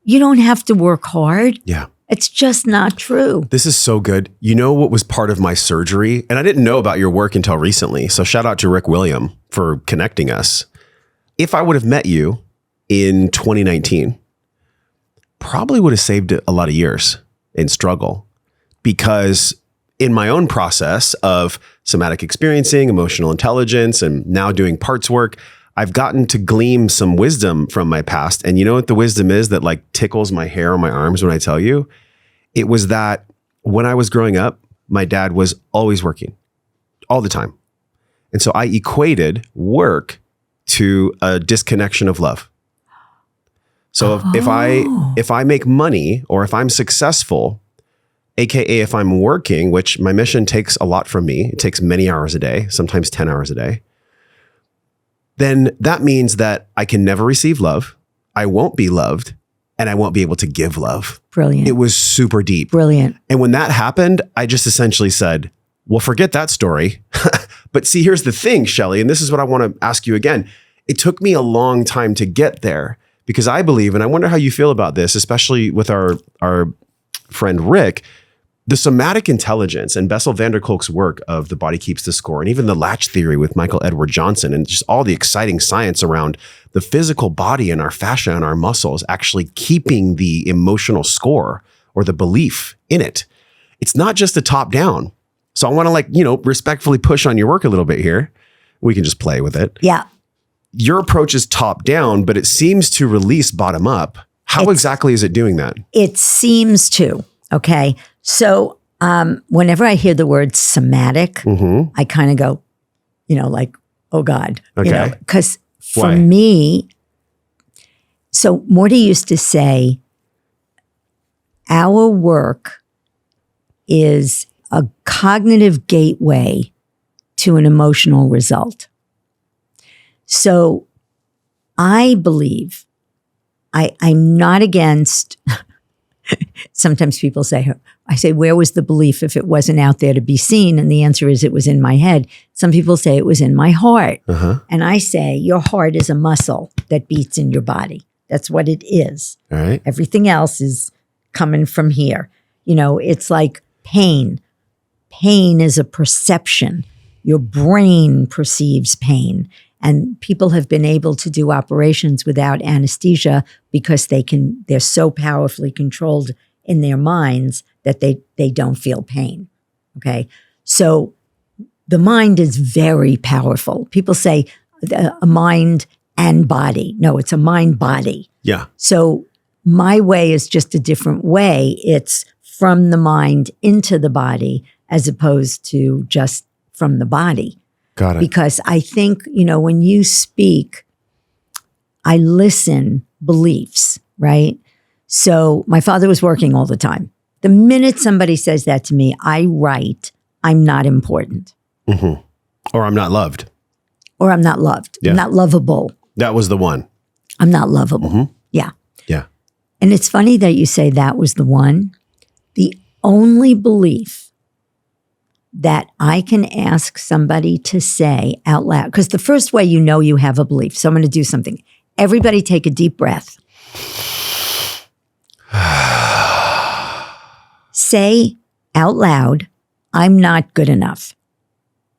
You don't have to work hard. Yeah. It's just not true. This is so good. You know what was part of my surgery? And I didn't know about your work until recently. So shout out to Rick William for connecting us. If I would have met you in 2019, probably would have saved a lot of years in struggle, because in my own process of somatic experiencing, emotional intelligence, and now doing parts work, I've gotten to glean some wisdom from my past. And you know what the wisdom is that like tickles my hair on my arms when I tell you? It was that when I was growing up, my dad was always working all the time. And so I equated work to a disconnection of love. So if I make money, or if I'm successful, AKA if I'm working, which my mission takes a lot from me, it takes many hours a day, sometimes 10 hours a day, then that means that I can never receive love, I won't be loved, and I won't be able to give love. Brilliant. It was super deep. Brilliant. And when that happened, I just essentially said, well, forget that story. But see, here's the thing, Shelly, and this is what I want to ask you again. It took me a long time to get there, because I believe, and I wonder how you feel about this, especially with our friend Rick, the somatic intelligence and Bessel van der Kolk's work of The Body Keeps the Score, and even the latch theory with Michael Edward Johnson, and just all the exciting science around the physical body and our fascia and our muscles actually keeping the emotional score or the belief in it. It's not just a top down. So I want to respectfully push on your work a little bit here. We can just play with it. Yeah. Your approach is top down, but it seems to release bottom up. How exactly is it doing that? It seems to. Okay. So whenever I hear the word somatic, I kind of go, oh God. Okay. Because for Why? me, so Morty used to say, our work is a cognitive gateway to an emotional result. So I believe I'm not against, sometimes people say, I say, where was the belief if it wasn't out there to be seen? And the answer is it was in my head. Some people say it was in my heart. And I say, your heart is a muscle that beats in your body. That's what it is. All right. Everything else is coming from here. It's like pain. Pain is a perception. Your brain perceives pain. And people have been able to do operations without anesthesia because they're so powerfully controlled in their minds that they don't feel pain. Okay. So the mind is very powerful. People say a mind and body. No, it's a mind body. Yeah. So my way is just a different way. It's from the mind into the body as opposed to just from the body. Got it. Because I think, when you speak, I listen beliefs, right? So my father was working all the time. The minute somebody says that to me, I write, I'm not important. Or I'm not loved. Or I'm not loved. Yeah. I'm not lovable. That was the one. I'm not lovable. Yeah. Yeah. And it's funny that you say that was the one. The only belief that I can ask somebody to say out loud, because the first way you have a belief. So I'm going to do something. Everybody take a deep breath. Say out loud, I'm not good enough.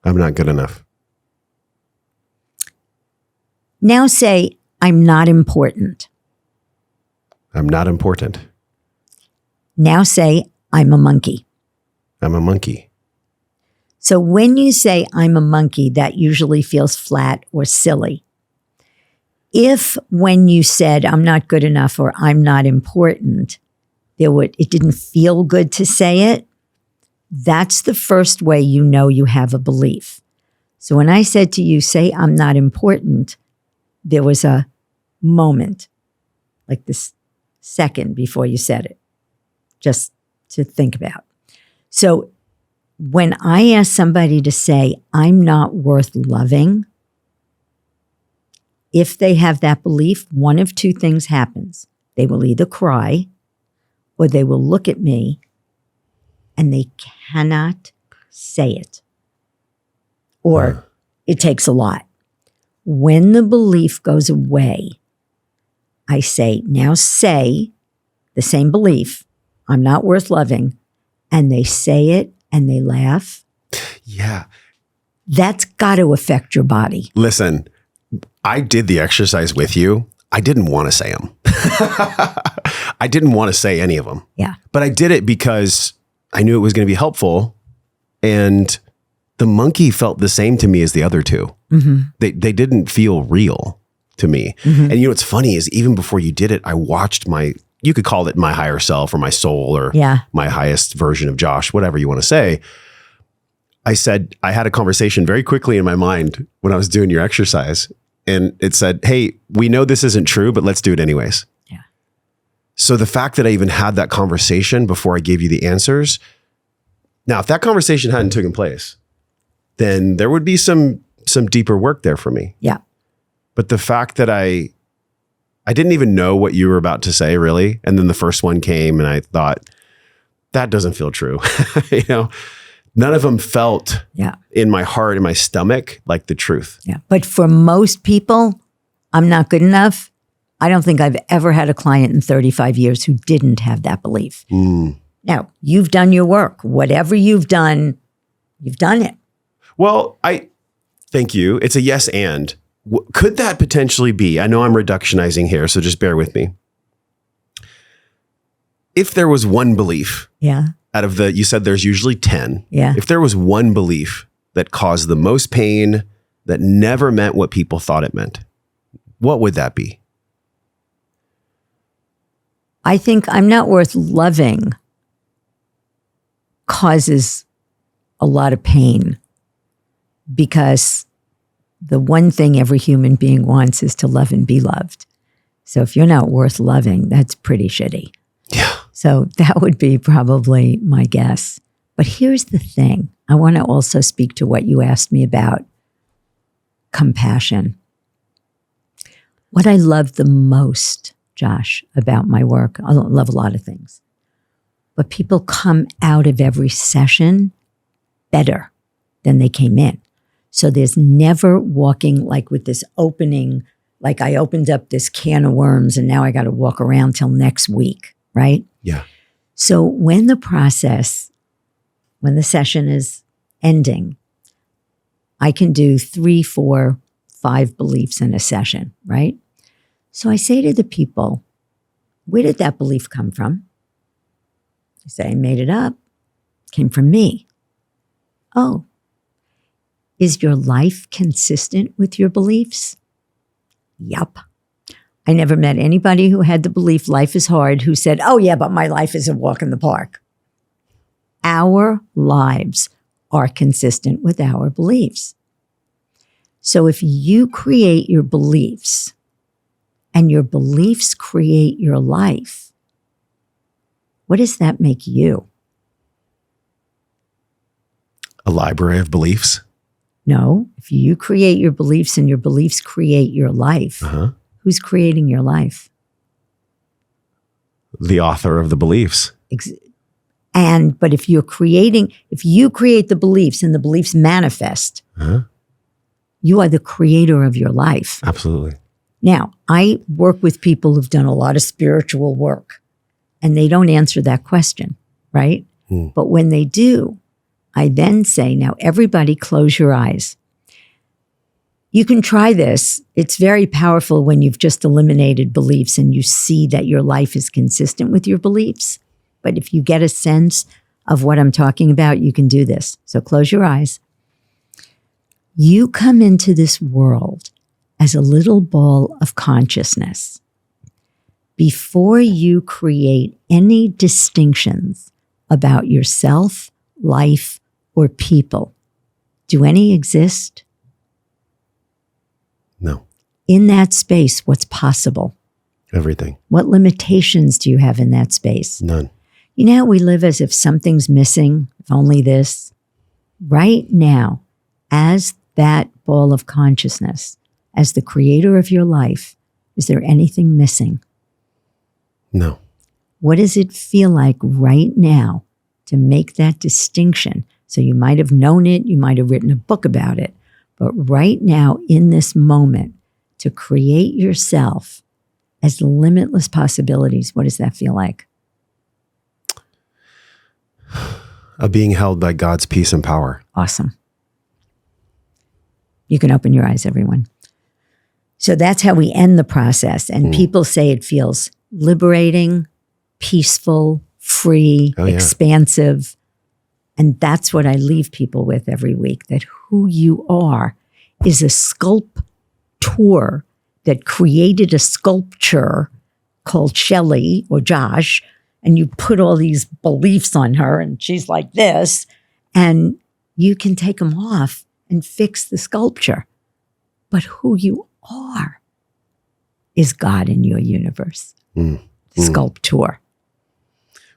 I'm not good enough. Now say, I'm not important. I'm not important. Now say, I'm a monkey. I'm a monkey. So when you say I'm a monkey, that usually feels flat or silly. If when you said I'm not good enough or I'm not important, it didn't feel good to say it, that's the first way you have a belief. So when I said to you, say I'm not important, there was a moment, like this second before you said it, just to think about. So when I ask somebody to say, I'm not worth loving, if they have that belief, one of two things happens. They will either cry or they will look at me and they cannot say it. Or it takes a lot. When the belief goes away, I say, now say the same belief, I'm not worth loving, and they say it and they laugh. Yeah. That's got to affect your body. Listen, I did the exercise with you. I didn't want to say them. I didn't want to say any of them. Yeah. But I did it because I knew it was going to be helpful. And the monkey felt the same to me as the other two. Mm-hmm. They didn't feel real to me. Mm-hmm. And you know what's funny is even before you did it, I watched you could call it my higher self or my soul or my highest version of Josh, whatever you want to say. I had a conversation very quickly in my mind when I was doing your exercise. And it said, hey, we know this isn't true, but let's do it anyways. Yeah. So the fact that I even had that conversation before I gave you the answers. Now, if that conversation hadn't taken place, then there would be some deeper work there for me. Yeah. But the fact that I didn't even know what you were about to say, really. And then the first one came and I thought, that doesn't feel true. None of them felt in my heart, in my stomach, like the truth. Yeah. But for most people, I'm not good enough. I don't think I've ever had a client in 35 years who didn't have that belief. Mm. Now, you've done your work. Whatever you've done it. Well, thank you. It's a yes and. Could that potentially be? I know I'm reductionizing here, so just bear with me. If there was one belief. Yeah. Out of you said there's usually 10. Yeah. If there was one belief that caused the most pain, that never meant what people thought it meant, what would that be? I think I'm not worth loving causes a lot of pain because the one thing every human being wants is to love and be loved. So if you're not worth loving, that's pretty shitty. Yeah. So that would be probably my guess. But here's the thing. I want to also speak to what you asked me about compassion. What I love the most, Josh, about my work, I love a lot of things, but people come out of every session better than they came in. So there's never walking like with this opening, like I opened up this can of worms and now I got to walk around till next week, right? Yeah. So when the session is ending, I can do 3, 4, 5 beliefs in a session, right? So I say to the people, where did that belief come from? I say, I made it up. It came from me. Oh, is your life consistent with your beliefs? Yup. I never met anybody who had the belief life is hard who said, oh yeah, but my life is a walk in the park. Our lives are consistent with our beliefs. So if you create your beliefs and your beliefs create your life, what does that make you? A library of beliefs? No, if you create your beliefs and your beliefs create your life, who's creating your life? The author of the beliefs. But if you create the beliefs and the beliefs manifest, you are the creator of your life. Absolutely. Now, I work with people who've done a lot of spiritual work and they don't answer that question, right? But when they do, I then say, now everybody close your eyes. You can try this. It's very powerful when you've just eliminated beliefs and you see that your life is consistent with your beliefs. But if you get a sense of what I'm talking about, you can do this. So close your eyes. You come into this world as a little ball of consciousness. Before you create any distinctions about yourself, life, or people, do any exist? No. In that space, what's possible? Everything. What limitations do you have in that space? None. You know how we live as if something's missing, if only this? Right now, as that ball of consciousness, as the creator of your life, is there anything missing? No. What does it feel like right now to make that distinction? So you might have known it, you might have written a book about it, but right now in this moment, to create yourself as limitless possibilities. What does that feel like? Being held by God's peace and power. Awesome. You can open your eyes, everyone. So that's how we end the process. And people say it feels liberating, peaceful, free, expansive. And that's what I leave people with every week, that who you are is a sculptor that created a sculpture called Shelly or Josh, and you put all these beliefs on her, and she's like this, and you can take them off and fix the sculpture. But who you are is God in your universe. Sculptor.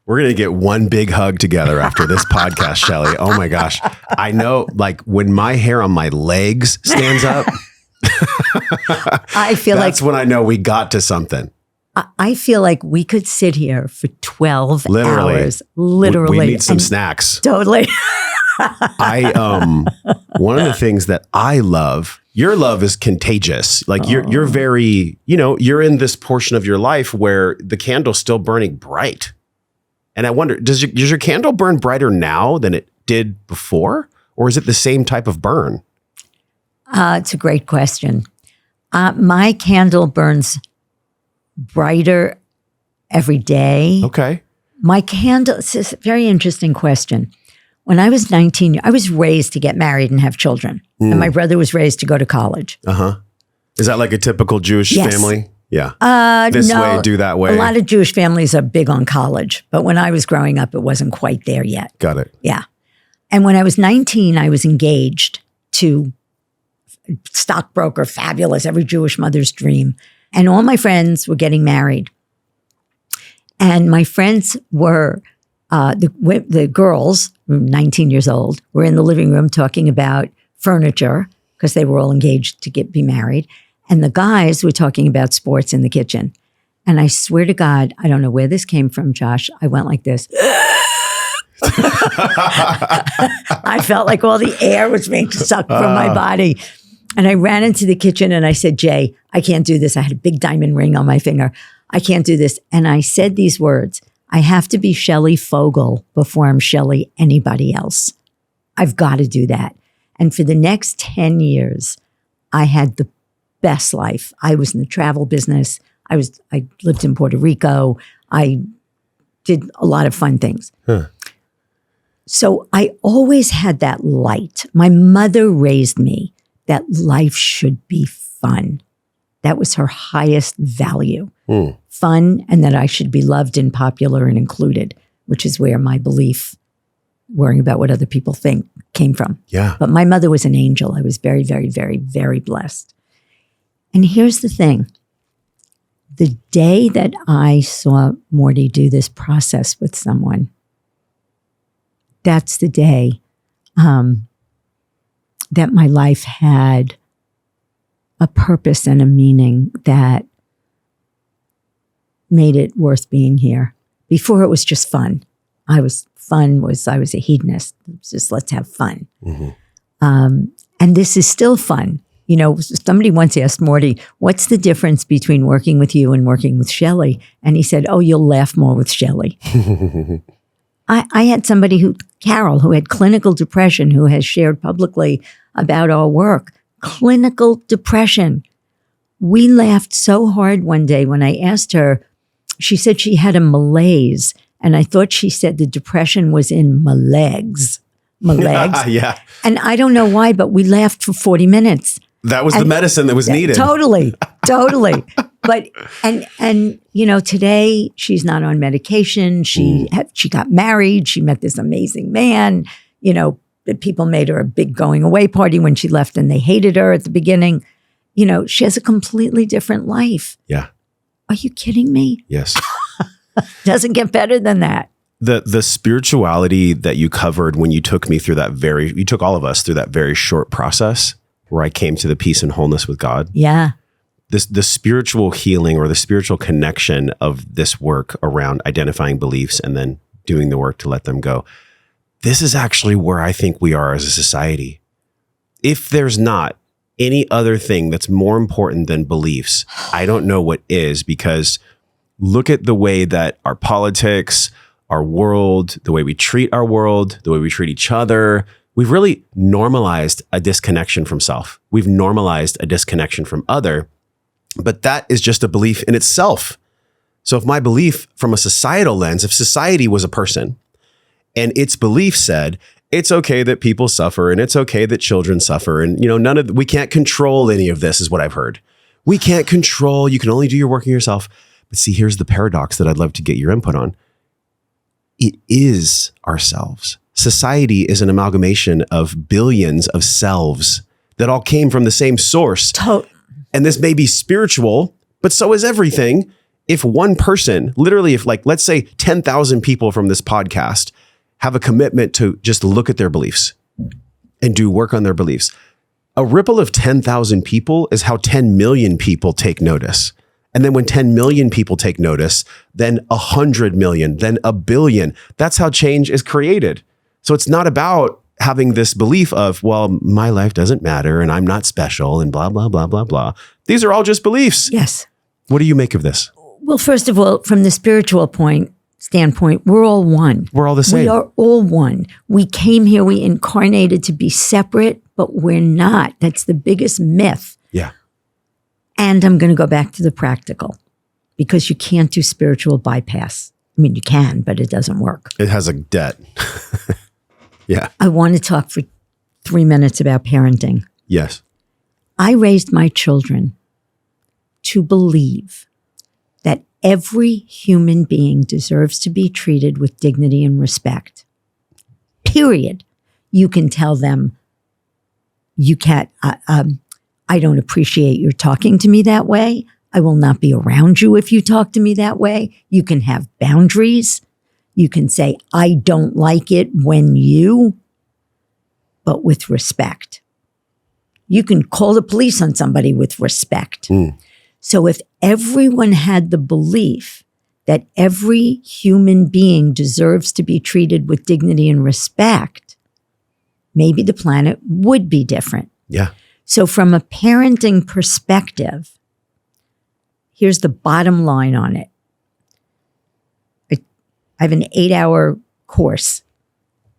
We're going to get one big hug together after this podcast, Shelly. Oh my gosh. I know, like when my hair on my legs stands up, I feel that's when I know we got to something. I feel like we could sit here for 12 hours. Literally. We need some snacks. Totally. One of the things that I love, your love is contagious. Like you're very, you're in this portion of your life where the candle's still burning bright. And I wonder, does your candle burn brighter now than it did before? Or is it the same type of burn? It's a great question. My candle burns brighter every day. Okay. My candle, it's a very interesting question. When I was 19, I was raised to get married and have children. And my brother was raised to go to college. Is that like a typical Jewish family? Yeah. This way, do that way. A lot of Jewish families are big on college. But when I was growing up, it wasn't quite there yet. Got it. Yeah. And when I was 19, I was engaged to stockbroker, fabulous, every Jewish mother's dream. And all my friends were getting married. And my friends were, the girls, 19 years old, were in the living room talking about furniture because they were all engaged to be married. And the guys were talking about sports in the kitchen. And I swear to God, I don't know where this came from, Josh. I went like this. I felt like all the air was being sucked from my body. And I ran into the kitchen and I said, Jay, I can't do this. I had a big diamond ring on my finger. I can't do this. And I said these words, I have to be Shelly Fogel before I'm Shelly anybody else. I've got to do that. And for the next 10 years, I had the best life. I was in the travel business. I lived in Puerto Rico. I did a lot of fun things. So I always had that light. My mother raised me that life should be fun. That was her highest value. Fun, and that I should be loved and popular and included, which is where my belief, worrying about what other people think, came from. Yeah. But my mother was an angel. I was very, very, very, very blessed. And here's the thing. The day that I saw Morty do this process with someone, that's the day that my life had a purpose and a meaning that made it worth being here. Before it was just fun. I was a hedonist. It was just, let's have fun. And this is still fun. Somebody once asked Morty, what's the difference between working with you and working with Shelly? And he said, oh, you'll laugh more with Shelly. I had somebody Carol, who had clinical depression, who has shared publicly about our work. Clinical depression. We laughed so hard one day when I asked her, she said she had a malaise. And I thought she said the depression was in my legs. My legs. Yeah. And I don't know why, but we laughed for 40 minutes. That was the medicine that was needed. Totally. But, and today she's not on medication. She got married. She met this amazing man. People made her a big going away party when she left and they hated her at the beginning. She has a completely different life. Yeah. Are you kidding me? Yes. Doesn't get better than that. The spirituality that you covered when you took me through you took all of us through that very short process where I came to the peace and wholeness with God. Yeah. The spiritual healing or the spiritual connection of this work around identifying beliefs and then doing the work to let them go. This is actually where I think we are as a society. If there's not any other thing that's more important than beliefs, I don't know what is, because look at the way that our politics, our world, the way we treat our world, the way we treat each other, we've really normalized a disconnection from self. We've normalized a disconnection from other, but that is just a belief in itself. So if my belief from a societal lens, if society was a person and its belief said, it's okay that people suffer and it's okay that children suffer. And, we can't control any of this is what I've heard. We can't control, you can only do your work yourself. But see, here's the paradox that I'd love to get your input on. It is ourselves. Society is an amalgamation of billions of selves that all came from the same source. And this may be spiritual, but so is everything. If one person, literally, if let's say 10,000 people from this podcast have a commitment to just look at their beliefs and do work on their beliefs, a ripple of 10,000 people is how 10 million people take notice. And then when 10 million people take notice, then 100 million, then a billion. That's how change is created. So it's not about having this belief of, well, my life doesn't matter and I'm not special and blah, blah, blah, blah, blah. These are all just beliefs. Yes. What do you make of this? Well, first of all, from the spiritual standpoint, we're all one. We're all the same. We are all one. We came here, we incarnated to be separate, but we're not. That's the biggest myth. Yeah. And I'm going to go back to the practical, because you can't do spiritual bypass. I mean, you can, but it doesn't work. It has a debt. Yeah. I want to talk for 3 minutes about parenting. Yes. I raised my children to believe that every human being deserves to be treated with dignity and respect. Period. You can tell them, you can't, I don't appreciate your talking to me that way. I will not be around you if you talk to me that way. You can have boundaries. You can say, I don't like it when you, but with respect. You can call the police on somebody with respect. So if everyone had the belief that every human being deserves to be treated with dignity and respect, maybe the planet would be different. Yeah. So from a parenting perspective, here's the bottom line on it. I have an 8-hour course,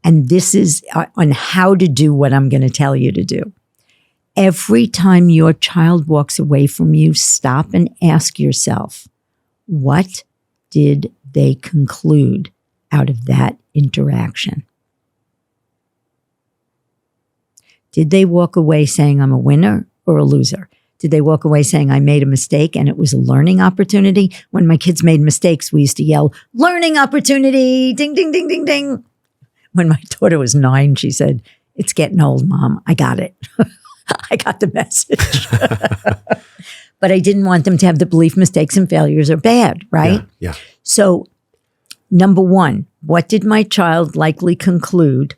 and this is on how to do what I'm going to tell you to do. Every time your child walks away from you, stop and ask yourself, what did they conclude out of that interaction? Did they walk away saying I'm a winner or a loser? Did they walk away saying I made a mistake and it was a learning opportunity? When my kids made mistakes, we used to yell, learning opportunity, ding, ding, ding, ding, ding. When my daughter was 9, she said, it's getting old, Mom. I got it. I got the message. But I didn't want them to have the belief mistakes and failures are bad, right? Yeah. So, number one, what did my child likely conclude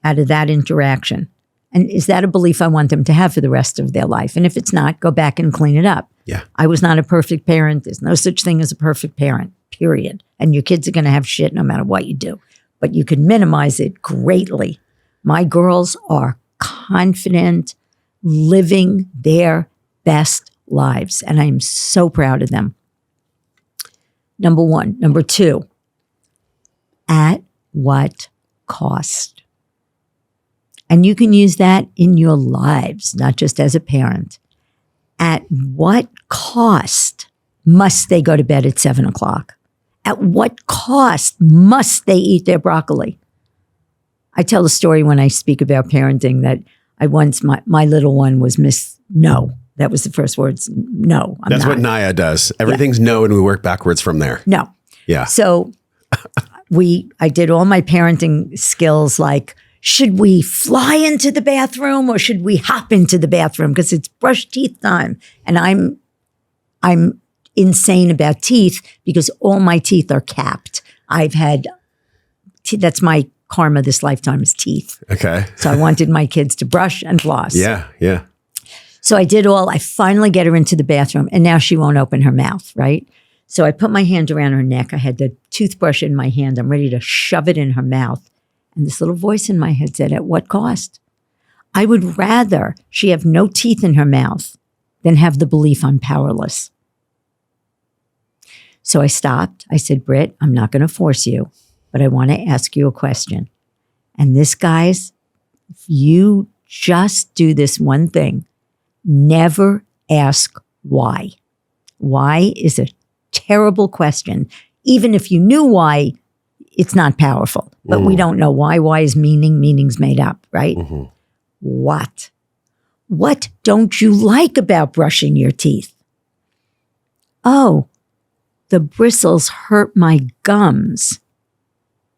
out of that interaction? And is that a belief I want them to have for the rest of their life? And if it's not, go back and clean it up. Yeah. I was not a perfect parent. There's no such thing as a perfect parent, period. And your kids are going to have shit no matter what you do. But you can minimize it greatly. My girls are confident, living their best lives. And I'm so proud of them. Number one. Number two, at what cost? And you can use that in your lives, not just as a parent. At what cost must they go to bed at 7 o'clock? At what cost must they eat their broccoli? I tell the story when I speak about parenting that I once, my little one was Miss No. That was the first words. No, I'm That's not. what Naya does. Everything's no, and we work backwards from there. No. Yeah. So I did all my parenting skills like, should we fly into the bathroom or should we hop into the bathroom? Because it's brush teeth time. And I'm insane about teeth because all my teeth are capped. I've had, that's my karma this lifetime is teeth. Okay. So I wanted my kids to brush and floss. Yeah. Yeah. So I finally get her into the bathroom and now she won't open her mouth, right? So I put my hand around her neck. I had the toothbrush in my hand. I'm ready to shove it in her mouth. And this little voice in my head said, at what cost? I would rather she have no teeth in her mouth than have the belief I'm powerless. So I stopped. I said, Britt, I'm not going to force you, but I want to ask you a question. And this, guys, if you just do this one thing, never ask why. Why is a terrible question. Even if you knew why, it's not powerful. But we don't know why. Why is meaning? Meaning's made up, right? Mm-hmm. What? What don't you like about brushing your teeth? Oh, the bristles hurt my gums.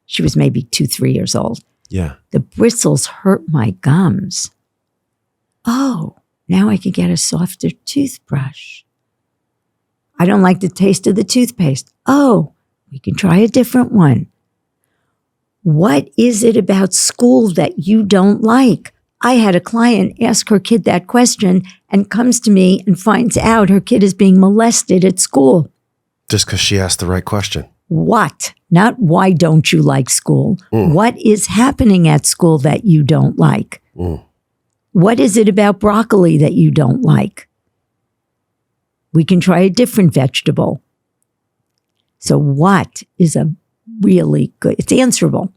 She was maybe 2-3 years old. Yeah. The bristles hurt my gums. Oh, now I can get a softer toothbrush. I don't like the taste of the toothpaste. Oh, we can try a different one. What is it about school that you don't like? I had a client ask her kid that question and comes to me and finds out her kid is being molested at school. Just because she asked the right question. What? Not why don't you like school? What is happening at school that you don't like? What is it about broccoli that you don't like? We can try a different vegetable. So what is a really good, it's answerable.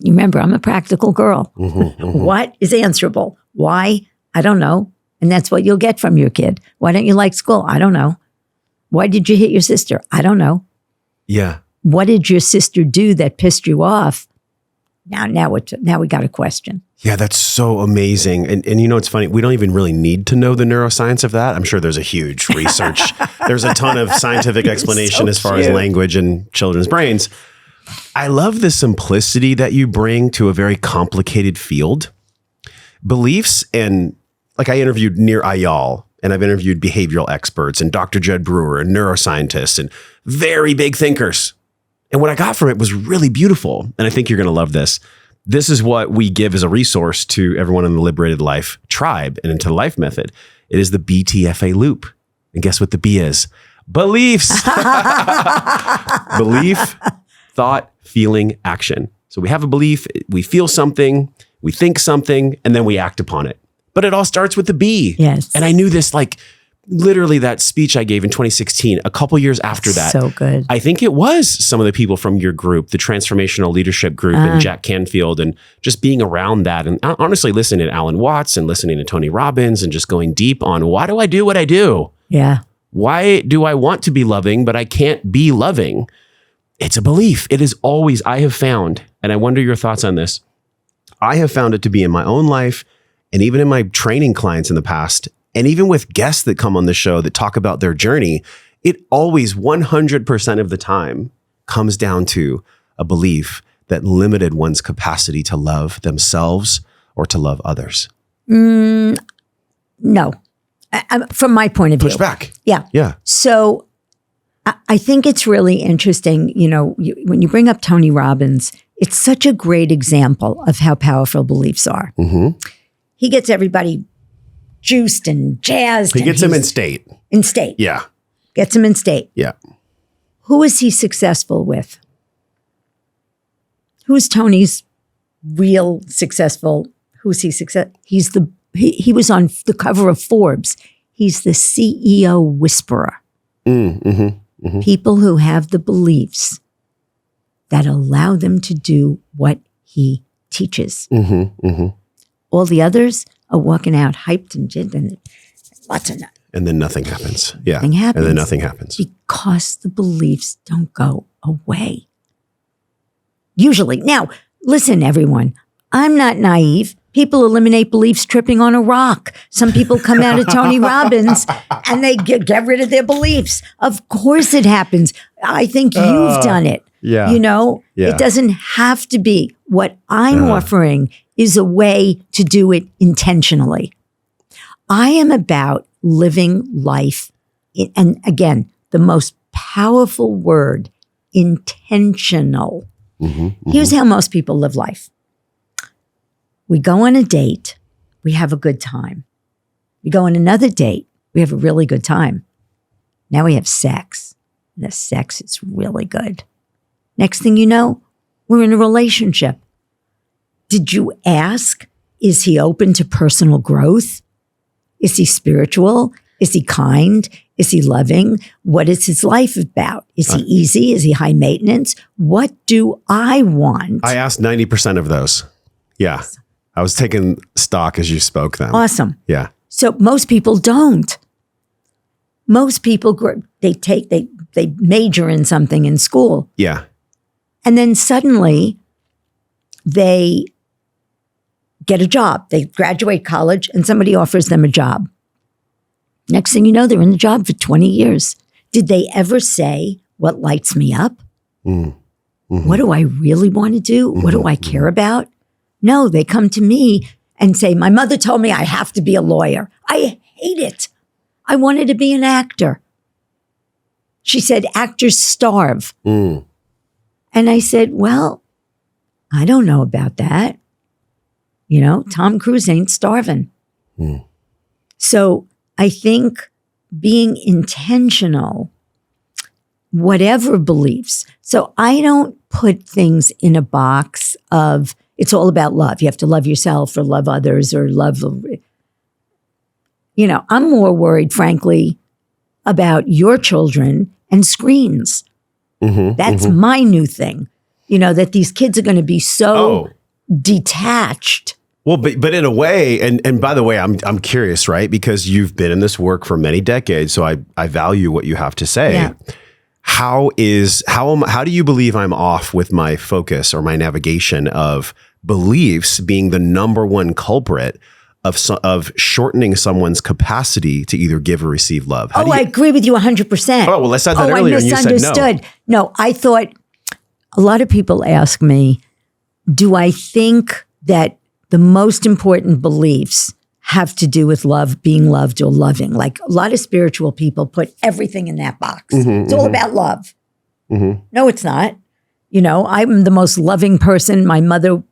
You remember, I'm a practical girl. What is answerable? Why? I don't know. And that's what you'll get from your kid. Why don't you like school? I don't know. Why did you hit your sister? I don't know. Yeah. What did your sister do that pissed you off? Now we got a question. Yeah, that's so amazing. And you know, it's funny. We don't even really need to know the neuroscience of that. I'm sure there's a huge research. There's a ton of scientific explanation as far as language and children's brains. I love the simplicity that you bring to a very complicated field. Beliefs, and like I interviewed Nir Ayal, and I've interviewed behavioral experts and Dr. Jed Brewer and neuroscientists and very big thinkers. And what I got from it was really beautiful. And I think you're going to love this. This is what we give as a resource to everyone in the Liberated Life tribe and into the Life Method. It is the BTFA loop. And guess what the B is? Beliefs. Belief, thought, feeling, action. So we have a belief, we feel something, we think something, and then we act upon it. But it all starts with the B. Yes. And I knew this, like literally that speech I gave in 2016, a couple years after that. So good. I think it was some of the people from your group, the Transformational Leadership Group and Jack Canfield, and just being around that. And honestly, listening to Alan Watts and listening to Tony Robbins and just going deep on why do I do what I do? Yeah. Why do I want to be loving, but I can't be loving? It's a belief. It is always, I have found, and I wonder your thoughts on this. I have found it to be in my own life and even in my training clients in the past, and even with guests that come on the show that talk about their journey, it always 100% of the time comes down to a belief that limited one's capacity to love themselves or to love others. No. From my point of view. Push back. Yeah. Yeah. So I think it's really interesting, you know, when you bring up Tony Robbins, it's such a great example of how powerful beliefs are. Mm-hmm. He gets everybody juiced and jazzed. He gets them in state. In state. Yeah. Gets them in state. Yeah. Who is he successful with? Who's Tony's real successful? Who's he success? He was on the cover of Forbes. He's the CEO whisperer. Mm-hmm. People who have the beliefs that allow them to do what he teaches. All the others are walking out hyped and lots of and then nothing happens. Yeah. Nothing happens. And then nothing happens. Because the beliefs don't go away. Usually. Now, listen, everyone, I'm not naive. People eliminate beliefs tripping on a rock. Some people come out of Tony Robbins and they get rid of their beliefs. Of course it happens. I think you've done it. Yeah. You know, it doesn't have to be. What I'm offering is a way to do it intentionally. I am about living life. And again, the most powerful word, intentional. Here's how most people live life. We go on a date, we have a good time. We go on another date, we have a really good time. Now we have sex. The sex is really good. Next thing you know, we're in a relationship. Did you ask Is he open to personal growth? Is he spiritual? Is he kind? Is he loving? What is his life about? Is he easy? Is he high maintenance? What do I want? I asked 90% of those. Yeah. I was taking stock as you spoke them. Awesome. Yeah. So most people don't. Most people, they major in something in school. Yeah. And then suddenly they get a job. They graduate college and somebody offers them a job. Next thing you know, they're in the job for 20 years. Did they ever say, what lights me up? Mm-hmm. What do I really want to do? What do I care about? No, they come to me and say, my mother told me I have to be a lawyer. I hate it. I wanted to be an actor. She said, actors starve. And I said, well, I don't know about that. You know, Tom Cruise ain't starving. So I think being intentional, whatever beliefs. So I don't put things in a box of, it's all about love. You have to love yourself or love others or love, you know, I'm more worried, frankly, about your children and screens. That's my new thing. You know, that these kids are going to be so detached. Well, but in a way, and by the way, I'm curious, right? Because you've been in this work for many decades, so I value what you have to say. Yeah. How do you believe I'm off with my focus or my navigation of beliefs being the number one culprit of shortening someone's capacity to either give or receive love? I agree with you 100%. Oh, well, I said that earlier and you said no. I misunderstood. No, I thought, a lot of people ask me, do I think that the most important beliefs have to do with love, being loved or loving? Like a lot of spiritual people put everything in that box. It's all about love. No, it's not. You know, I'm the most loving person. My mother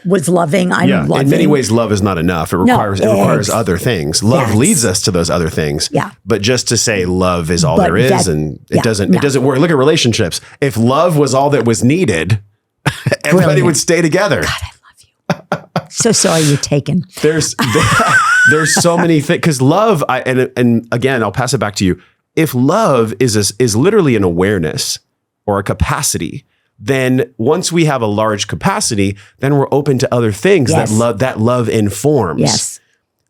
was loving. I'm loving. In many ways, love is not enough. It requires other things. Love leads us to those other things. Yeah. But just to say love is all there is, and it doesn't work. Look at relationships. If love was all that was needed, everybody would stay together. God, I love you. So sorry you're taken. There's so many things, because love, and again, I'll pass it back to you. If love is literally an awareness or a capacity, then once we have a large capacity, then we're open to other things that love informs. Yes.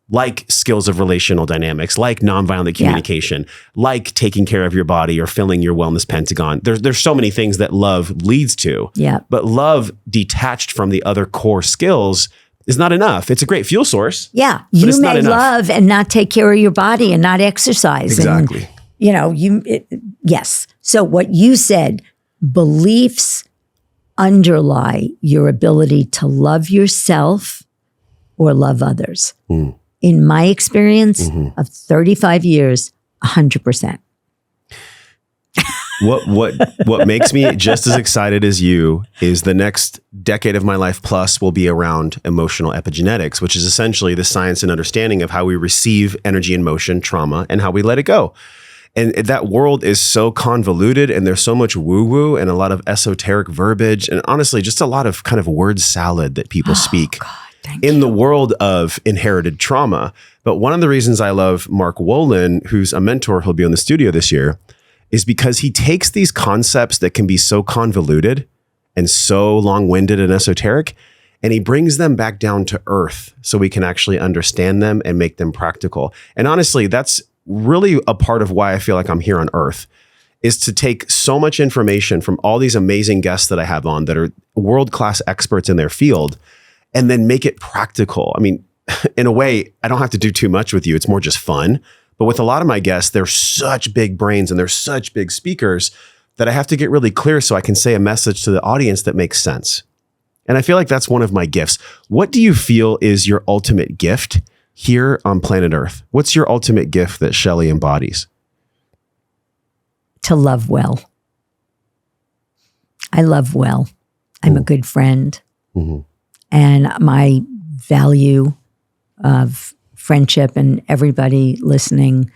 Like skills of relational dynamics, like nonviolent communication, like taking care of your body or filling your wellness pentagon. There's so many things that love leads to. Yeah. But love detached from the other core skills is not enough. It's a great fuel source. Yeah. You may love and not take care of your body and not exercise. Exactly. And, you know, yes. So what you said, beliefs underlie your ability to love yourself or love others. In my experience of 35 years, 100%. What makes me just as excited as you is the next decade of my life plus will be around emotional epigenetics, which is essentially the science and understanding of how we receive energy and motion, trauma, and how we let it go. And that world is so convoluted, and there's so much woo-woo and a lot of esoteric verbiage, and honestly, just a lot of kind of word salad that people speak in the world of inherited trauma. But one of the reasons I love Mark Wolin, who's a mentor, he'll be on the studio this year, is because he takes these concepts that can be so convoluted and so long-winded and esoteric, and he brings them back down to earth so we can actually understand them and make them practical. And honestly, that's really a part of why I feel like I'm here on earth, is to take so much information from all these amazing guests that I have on that are world-class experts in their field and then make it practical. I mean, in a way, I don't have to do too much with you. It's more just fun. But with a lot of my guests, they're such big brains and they're such big speakers that I have to get really clear so I can say a message to the audience that makes sense. And I feel like that's one of my gifts. What do you feel is your ultimate gift here on planet Earth? What's your ultimate gift that Shelly embodies? To love well. I love well. I'm a good friend. And my value of friendship, and everybody listening,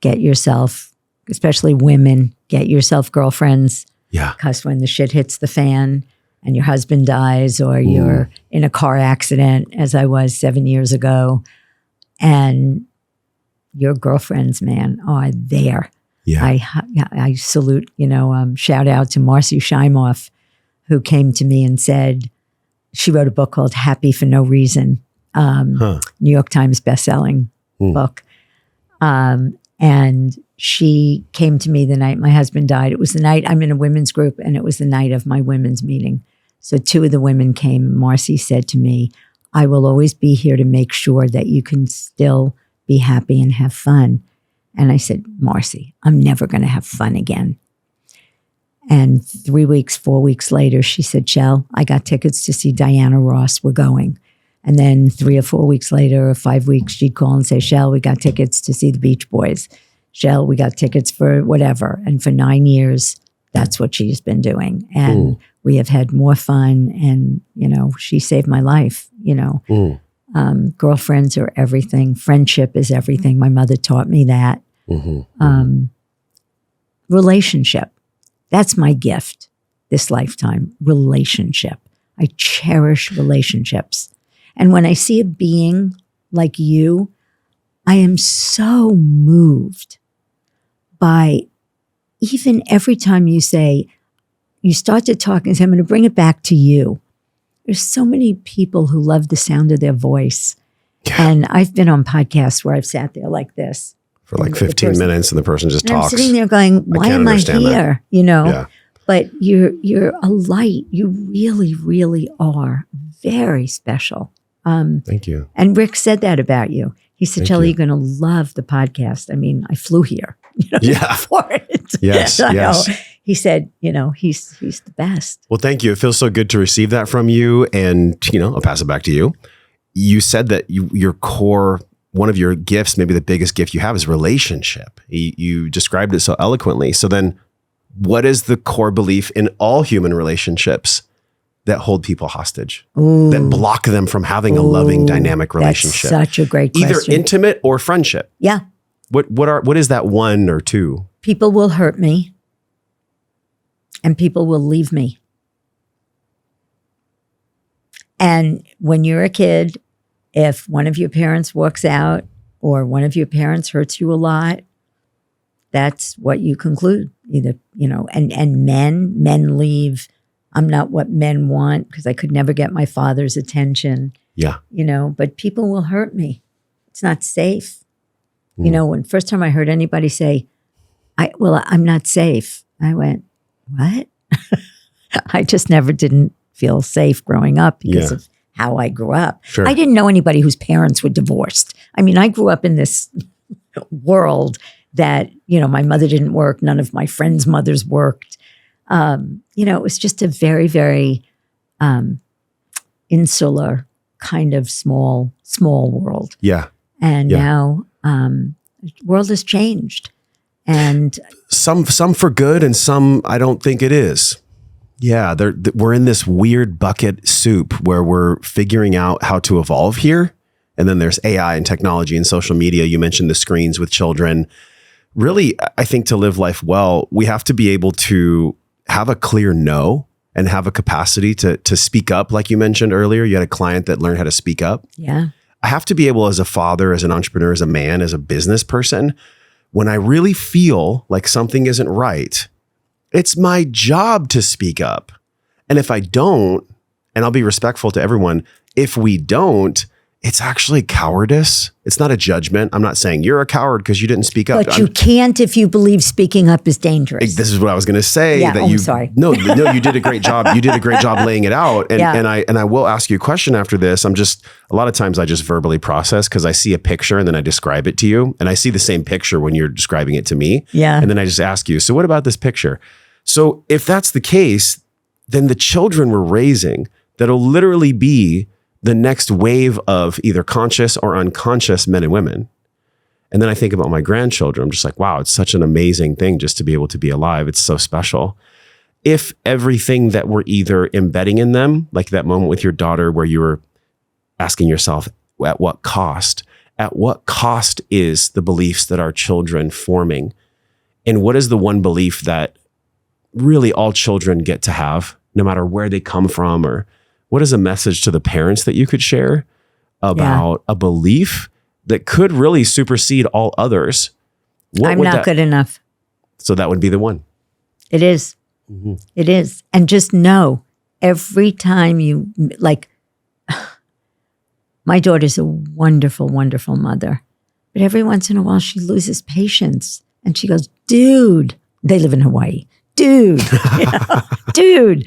get yourself, especially women, get yourself girlfriends. Yeah. Because when the shit hits the fan and your husband dies, or you're in a car accident, as I was 7 years ago, and your girlfriends, man, are there. Yeah. I salute, shout out to Marcy Shimoff, who came to me and said, she wrote a book called Happy for No Reason, New York Times bestselling book. And she came to me the night my husband died. It was the night I'm in a women's group, and it was the night of my women's meeting. So two of the women came. Marcy said to me, I will always be here to make sure that you can still be happy and have fun. And I said, Marcy, I'm never going to have fun again. And 4 weeks later, she said, Shell, I got tickets to see Diana Ross. We're going. And then 3 or 4 weeks later, or 5 weeks, she'd call and say, Shell, we got tickets to see the Beach Boys. Shell, we got tickets for whatever. And for 9 years, that's what she's been doing. And we have had more fun. And, she saved my life, Girlfriends are everything. Friendship is everything. My mother taught me that. Relationship. That's my gift this lifetime. Relationship. I cherish relationships. And when I see a being like you, I am so moved by, even every time you say, you start to talk and say, I'm going to bring it back to you. There's so many people who love the sound of their voice. Yeah. And I've been on podcasts where I've sat there like this. For like 15 minutes and the person just talks. I'm sitting there going, why am I here? That. Yeah. But you're a light. You really, really are very special. Thank you. And Rick said that about you. He said, Shelly, you're going to love the podcast. I mean, I flew here for it. Yes, yes. He said, he's the best. Well, thank you. It feels so good to receive that from you. And, I'll pass it back to you. You said that your core, one of your gifts, maybe the biggest gift you have, is relationship. You described it so eloquently. So then what is the core belief in all human relationships that hold people hostage, that block them from having a loving, dynamic relationship? That's such a great question. Either intimate or friendship. Yeah. What is that one or two? People will hurt me, and people will leave me. And when you're a kid, if one of your parents walks out or one of your parents hurts you a lot, that's what you conclude. Either, and men leave. I'm not what men want because I could never get my father's attention. Yeah. But people will hurt me. It's not safe. When first time I heard anybody say, I'm not safe, I went, what? I just didn't feel safe growing up because of how I grew up. Sure. I didn't know anybody whose parents were divorced. I mean, I grew up in this world that, my mother didn't work. None of my friends' mothers worked. It was just a very, very insular kind of small world. Yeah. And now the world has changed. And some for good and some I don't think it is. Yeah, we're in this weird bucket soup where we're figuring out how to evolve here. And then there's AI and technology and social media. You mentioned the screens with children. Really, I think to live life well, we have to be able to have a clear no and have a capacity to speak up. Like you mentioned earlier, you had a client that learned how to speak up. Yeah. I have to be able, as a father, as an entrepreneur, as a man, as a business person, when I really feel like something isn't right, it's my job to speak up. And if I don't, and I'll be respectful to everyone, if we don't, it's actually cowardice. It's not a judgment. I'm not saying you're a coward because you didn't speak up. But you can't if you believe speaking up is dangerous. This is what I was going to say. Yeah, I'm sorry. No, you did a great job. You did a great job laying it out. And, and I will ask you a question after this. A lot of times I just verbally process because I see a picture and then I describe it to you. And I see the same picture when you're describing it to me. Yeah. And then I just ask you, so what about this picture? So if that's the case, then the children we're raising, that'll literally be the next wave of either conscious or unconscious men and women. And then I think about my grandchildren. I'm just like, wow, it's such an amazing thing just to be able to be alive. It's so special. If everything that we're either embedding in them, like that moment with your daughter where you were asking yourself, at what cost? At what cost is the beliefs that our children forming? And what is the one belief that really all children get to have, no matter where they come from? Or what is a message to the parents that you could share about a belief that could really supersede all others? I'm not good enough. So that would be the one. It is. Mm-hmm. It is. And just know every time you, like, my daughter's a wonderful, wonderful mother. But every once in a while she loses patience and she goes, dude, they live in Hawaii. Dude, dude.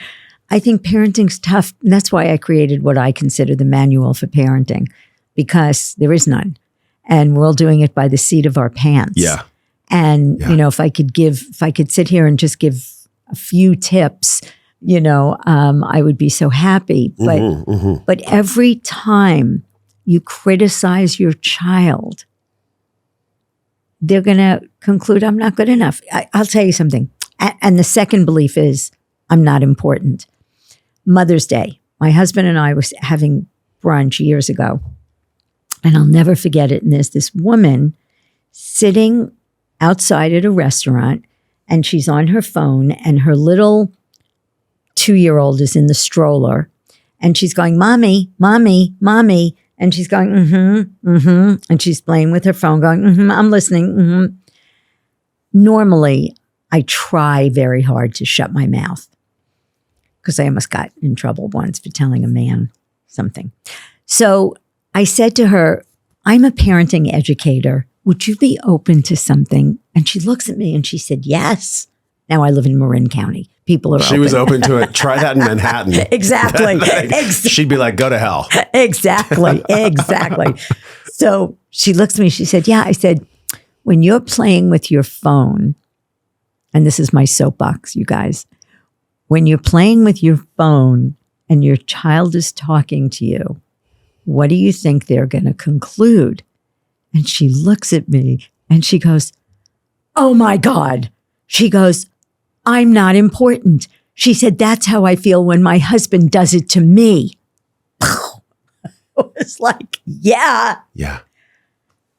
I think parenting's tough. And that's why I created what I consider the manual for parenting, because there is none. And we're all doing it by the seat of our pants. Yeah. And, if I could sit here and just give a few tips, I would be so happy. But, but every time you criticize your child, they're going to conclude, I'm not good enough. I'll tell you something. And the second belief is, I'm not important. Mother's Day, my husband and I were having brunch years ago, and I'll never forget it. And there's this woman sitting outside at a restaurant, and she's on her phone, and her little 2-year-old is in the stroller, and she's going, mommy, mommy, mommy. And she's going, and she's playing with her phone going, I'm listening, Normally, I try very hard to shut my mouth because I almost got in trouble once for telling a man something. So I said to her, I'm a parenting educator. Would you be open to something? And she looks at me and she said, yes. Now I live in Marin County. People are She was open to it. Try that in Manhattan. Exactly. She'd be like, go to hell. Exactly. So she looks at me. She said, yeah. I said, when you're playing with your phone, and this is my soapbox, you guys, when you're playing with your phone and your child is talking to you, what do you think they're going to conclude? And she looks at me and she goes, oh my God. She goes, I'm not important. She said, that's how I feel when my husband does it to me. It was like, yeah.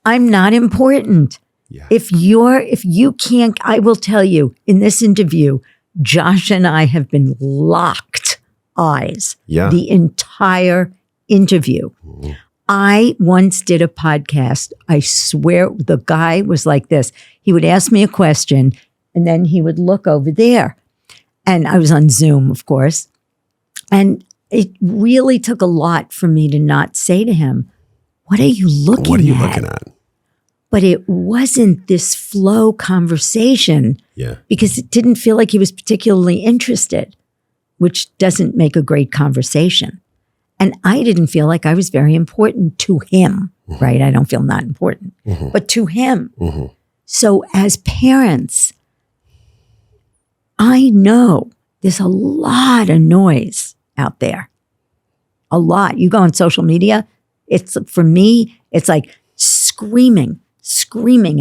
I'm not important. Yeah. If you can't, I will tell you, in this interview, Josh and I have been locked eyes the entire interview. Mm-hmm. I once did a podcast. I swear the guy was like this. He would ask me a question and then he would look over there. And I was on Zoom, of course. And it really took a lot for me to not say to him, what are you looking at? What are you looking at? But it wasn't this flow conversation because it didn't feel like he was particularly interested, which doesn't make a great conversation. And I didn't feel like I was very important to him, right? I don't feel not important, but to him. So as parents, I know there's a lot of noise out there. A lot. You go on social media, for me, it's like screaming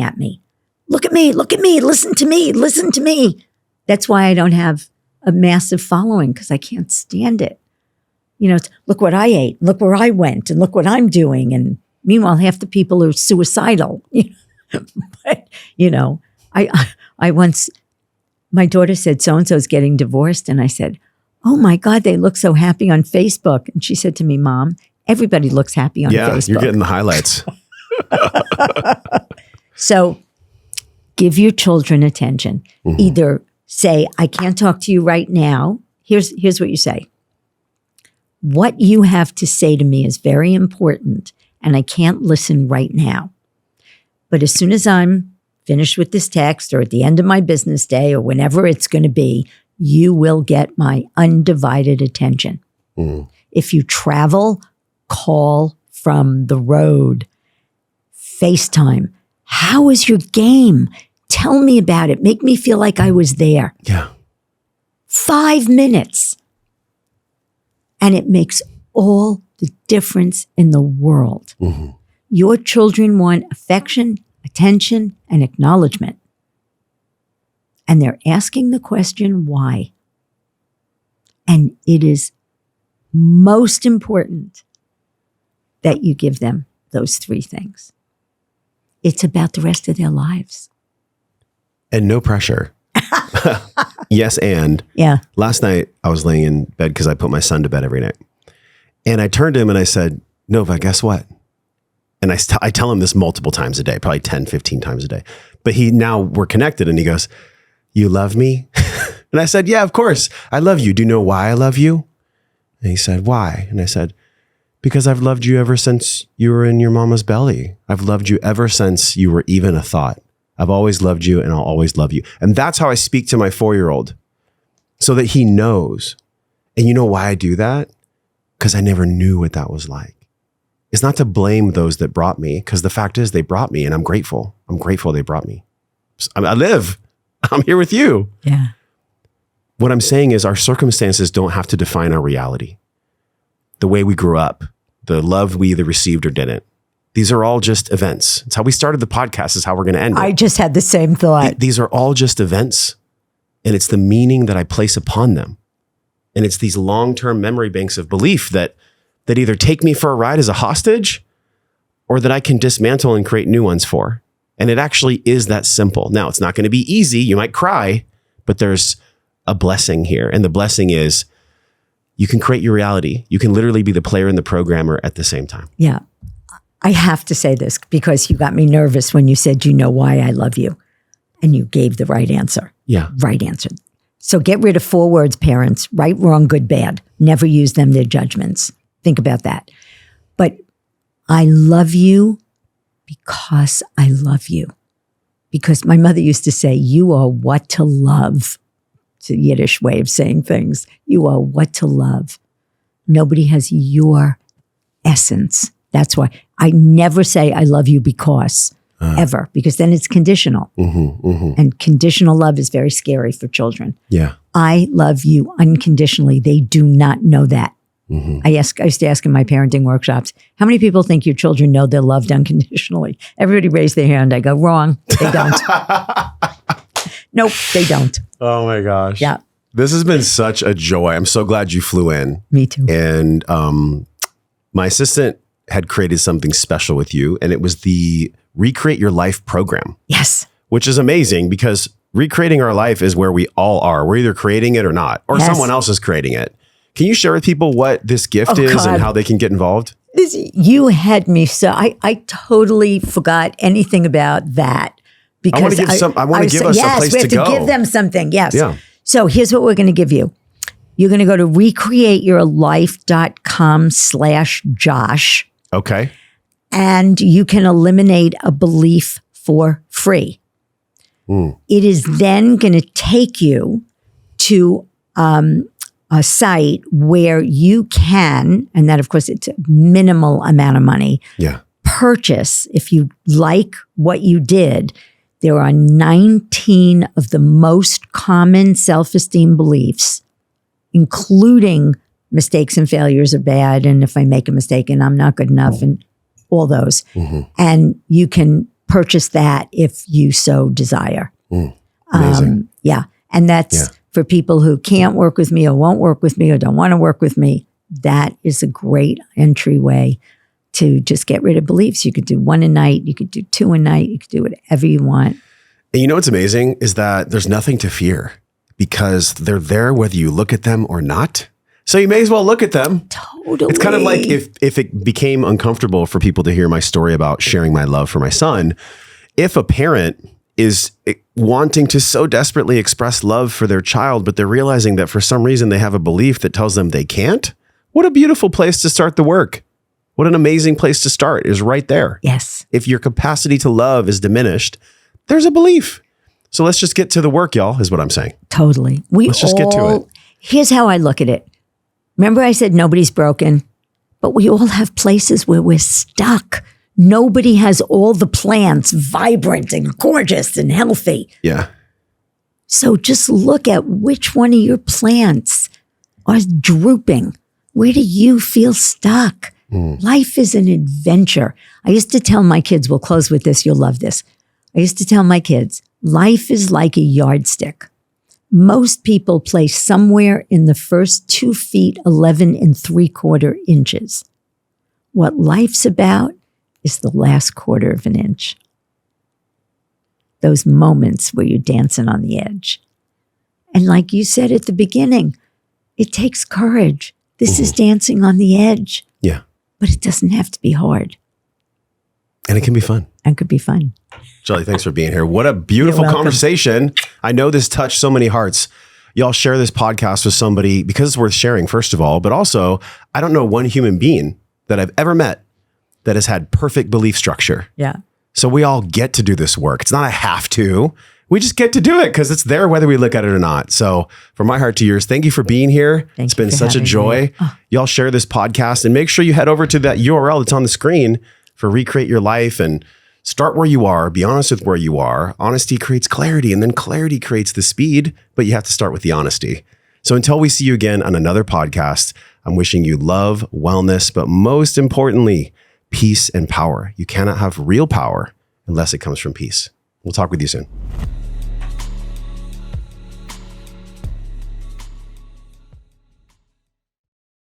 at me. Look at me, listen to me. That's why I don't have a massive following, because I can't stand it. It's, look what I ate, look where I went, and look what I'm doing. And meanwhile, half the people are suicidal. But, I once, my daughter said, so-and-so's getting divorced. And I said, oh my God, they look so happy on Facebook. And she said to me, Mom, everybody looks happy on Facebook. Yeah, you're getting the highlights. So give your children attention. Either say, I can't talk to you right now. Here's what you say. What you have to say to me is very important, and I can't listen right now. But as soon as I'm finished with this text, or at the end of my business day, or whenever it's going to be, you will get my undivided attention. If you travel, call from the road. FaceTime. How was your game? Tell me about it. Make me feel like I was there. 5 minutes. And it makes all the difference in the world. Your children want affection, attention, and acknowledgement. And they're asking the question, why? And it is most important that you give them those 3 things. It's about the rest of their lives. And no pressure. Yes, and Yeah. last night I was laying in bed because I put my son to bed every night. And I turned to him and I said, Nova, guess what? And I tell him this multiple times a day, probably 10, 15 times a day. But now we're connected and he goes, you love me? And I said, yeah, of course. I love you. Do you know why I love you? And he said, why? And I said, because I've loved you ever since you were in your mama's belly. I've loved you ever since you were even a thought. I've always loved you and I'll always love you. And that's how I speak to my 4-year-old so that he knows. And you know why I do that? Because I never knew what that was like. It's not to blame those that brought me, because the fact is they brought me and I'm grateful. I'm grateful they brought me. I live. I'm here with you. Yeah. What I'm saying is our circumstances don't have to define our reality. The way we grew up, the love we either received or didn't. These are all just events. It's how we started the podcast, is how we're going to end it. I just had the same thought. These are all just events, and it's the meaning that I place upon them. And it's these long-term memory banks of belief that either take me for a ride as a hostage or that I can dismantle and create new ones for. And it actually is that simple. Now, it's not going to be easy. You might cry, but there's a blessing here. And the blessing is you can create your reality. You can literally be the player and the programmer at the same time. Yeah. I have to say this because you got me nervous when you said, you know why I love you. And you gave the right answer. Yeah. Right answer. So get rid of 4 words, parents: right, wrong, good, bad. Never use them, they're judgments. Think about that. But I love you because I love you. Because my mother used to say, you are what to love. It's a Yiddish way of saying things. You are what to love. Nobody has your essence. That's why I never say I love you because, ever, because then it's conditional. And conditional love is very scary for children. Yeah. I love you unconditionally. They do not know that. I used to ask in my parenting workshops, how many people think your children know they're loved unconditionally? Everybody raised their hand. I go, wrong. They don't. Nope, they don't. Oh my gosh. Yeah. This has been such a joy. I'm so glad you flew in. Me too. And my assistant had created something special with you, and it was the Recreate Your Life program. Yes. Which is amazing because recreating our life is where we all are. We're either creating it or not, or someone else is creating it. Can you share with people what this gift is and how they can get involved? You had me so I totally forgot anything about that because I want to give us a place we have to go. Give them something. Yes. Yeah. So here's what we're going to give you. You're going to go to recreateyourlife.com/Josh. Okay. And you can eliminate a belief for free. It is then going to take you to a site where you can, and that of course it's a minimal amount of money, purchase, if you like what you did, there are 19 of the most common self-esteem beliefs, including mistakes and failures are bad, and if I make a mistake and I'm not good enough, and all those. And you can purchase that if you so desire. Amazing. And that's for people who can't work with me or won't work with me or don't want to work with me. That is a great entryway to just get rid of beliefs. You could do 1 a night. You could do 2 a night. You could do whatever you want. And you know what's amazing is that there's nothing to fear because they're there whether you look at them or not. So you may as well look at them. Totally. It's kind of like if it became uncomfortable for people to hear my story about sharing my love for my son, if a parent is wanting to so desperately express love for their child, but they're realizing that for some reason they have a belief that tells them they can't, what a beautiful place to start the work. What an amazing place to start is right there. Yes. If your capacity to love is diminished, there's a belief. So let's just get to the work, y'all, is what I'm saying. Totally. Let's just get to it. Here's how I look at it. Remember I said nobody's broken, but we all have places where we're stuck. Nobody has all the plants vibrant and gorgeous and healthy. Yeah. So just look at which one of your plants are drooping. Where do you feel stuck? Life is an adventure. I used to tell my kids, we'll close with this, you'll love this. I used to tell my kids, life is like a yardstick. Most people play somewhere in the first 2 feet, 11 3/4 inches. What life's about is the last 1/4 inch. Those moments where you're dancing on the edge. And like you said at the beginning, it takes courage. This is dancing on the edge. Yeah. But it doesn't have to be hard. And it can be fun. And could be fun. Shelly, thanks for being here. What a beautiful conversation. I know this touched so many hearts. Y'all share this podcast with somebody because it's worth sharing, first of all, but also I don't know one human being that I've ever met that has had perfect belief structure. Yeah. So we all get to do this work. It's not a have to. We just get to do it because it's there whether we look at it or not. So from my heart to yours, thank you for being here. It's been such a joy. Y'all share this podcast and make sure you head over to that URL that's on the screen for Recreate Your Life and start where you are. Be honest with where you are. Honesty creates clarity, and then clarity creates the speed, but you have to start with the honesty. So until we see you again on another podcast, I'm wishing you love, wellness, but most importantly, peace and power. You cannot have real power unless it comes from peace. We'll talk with you soon.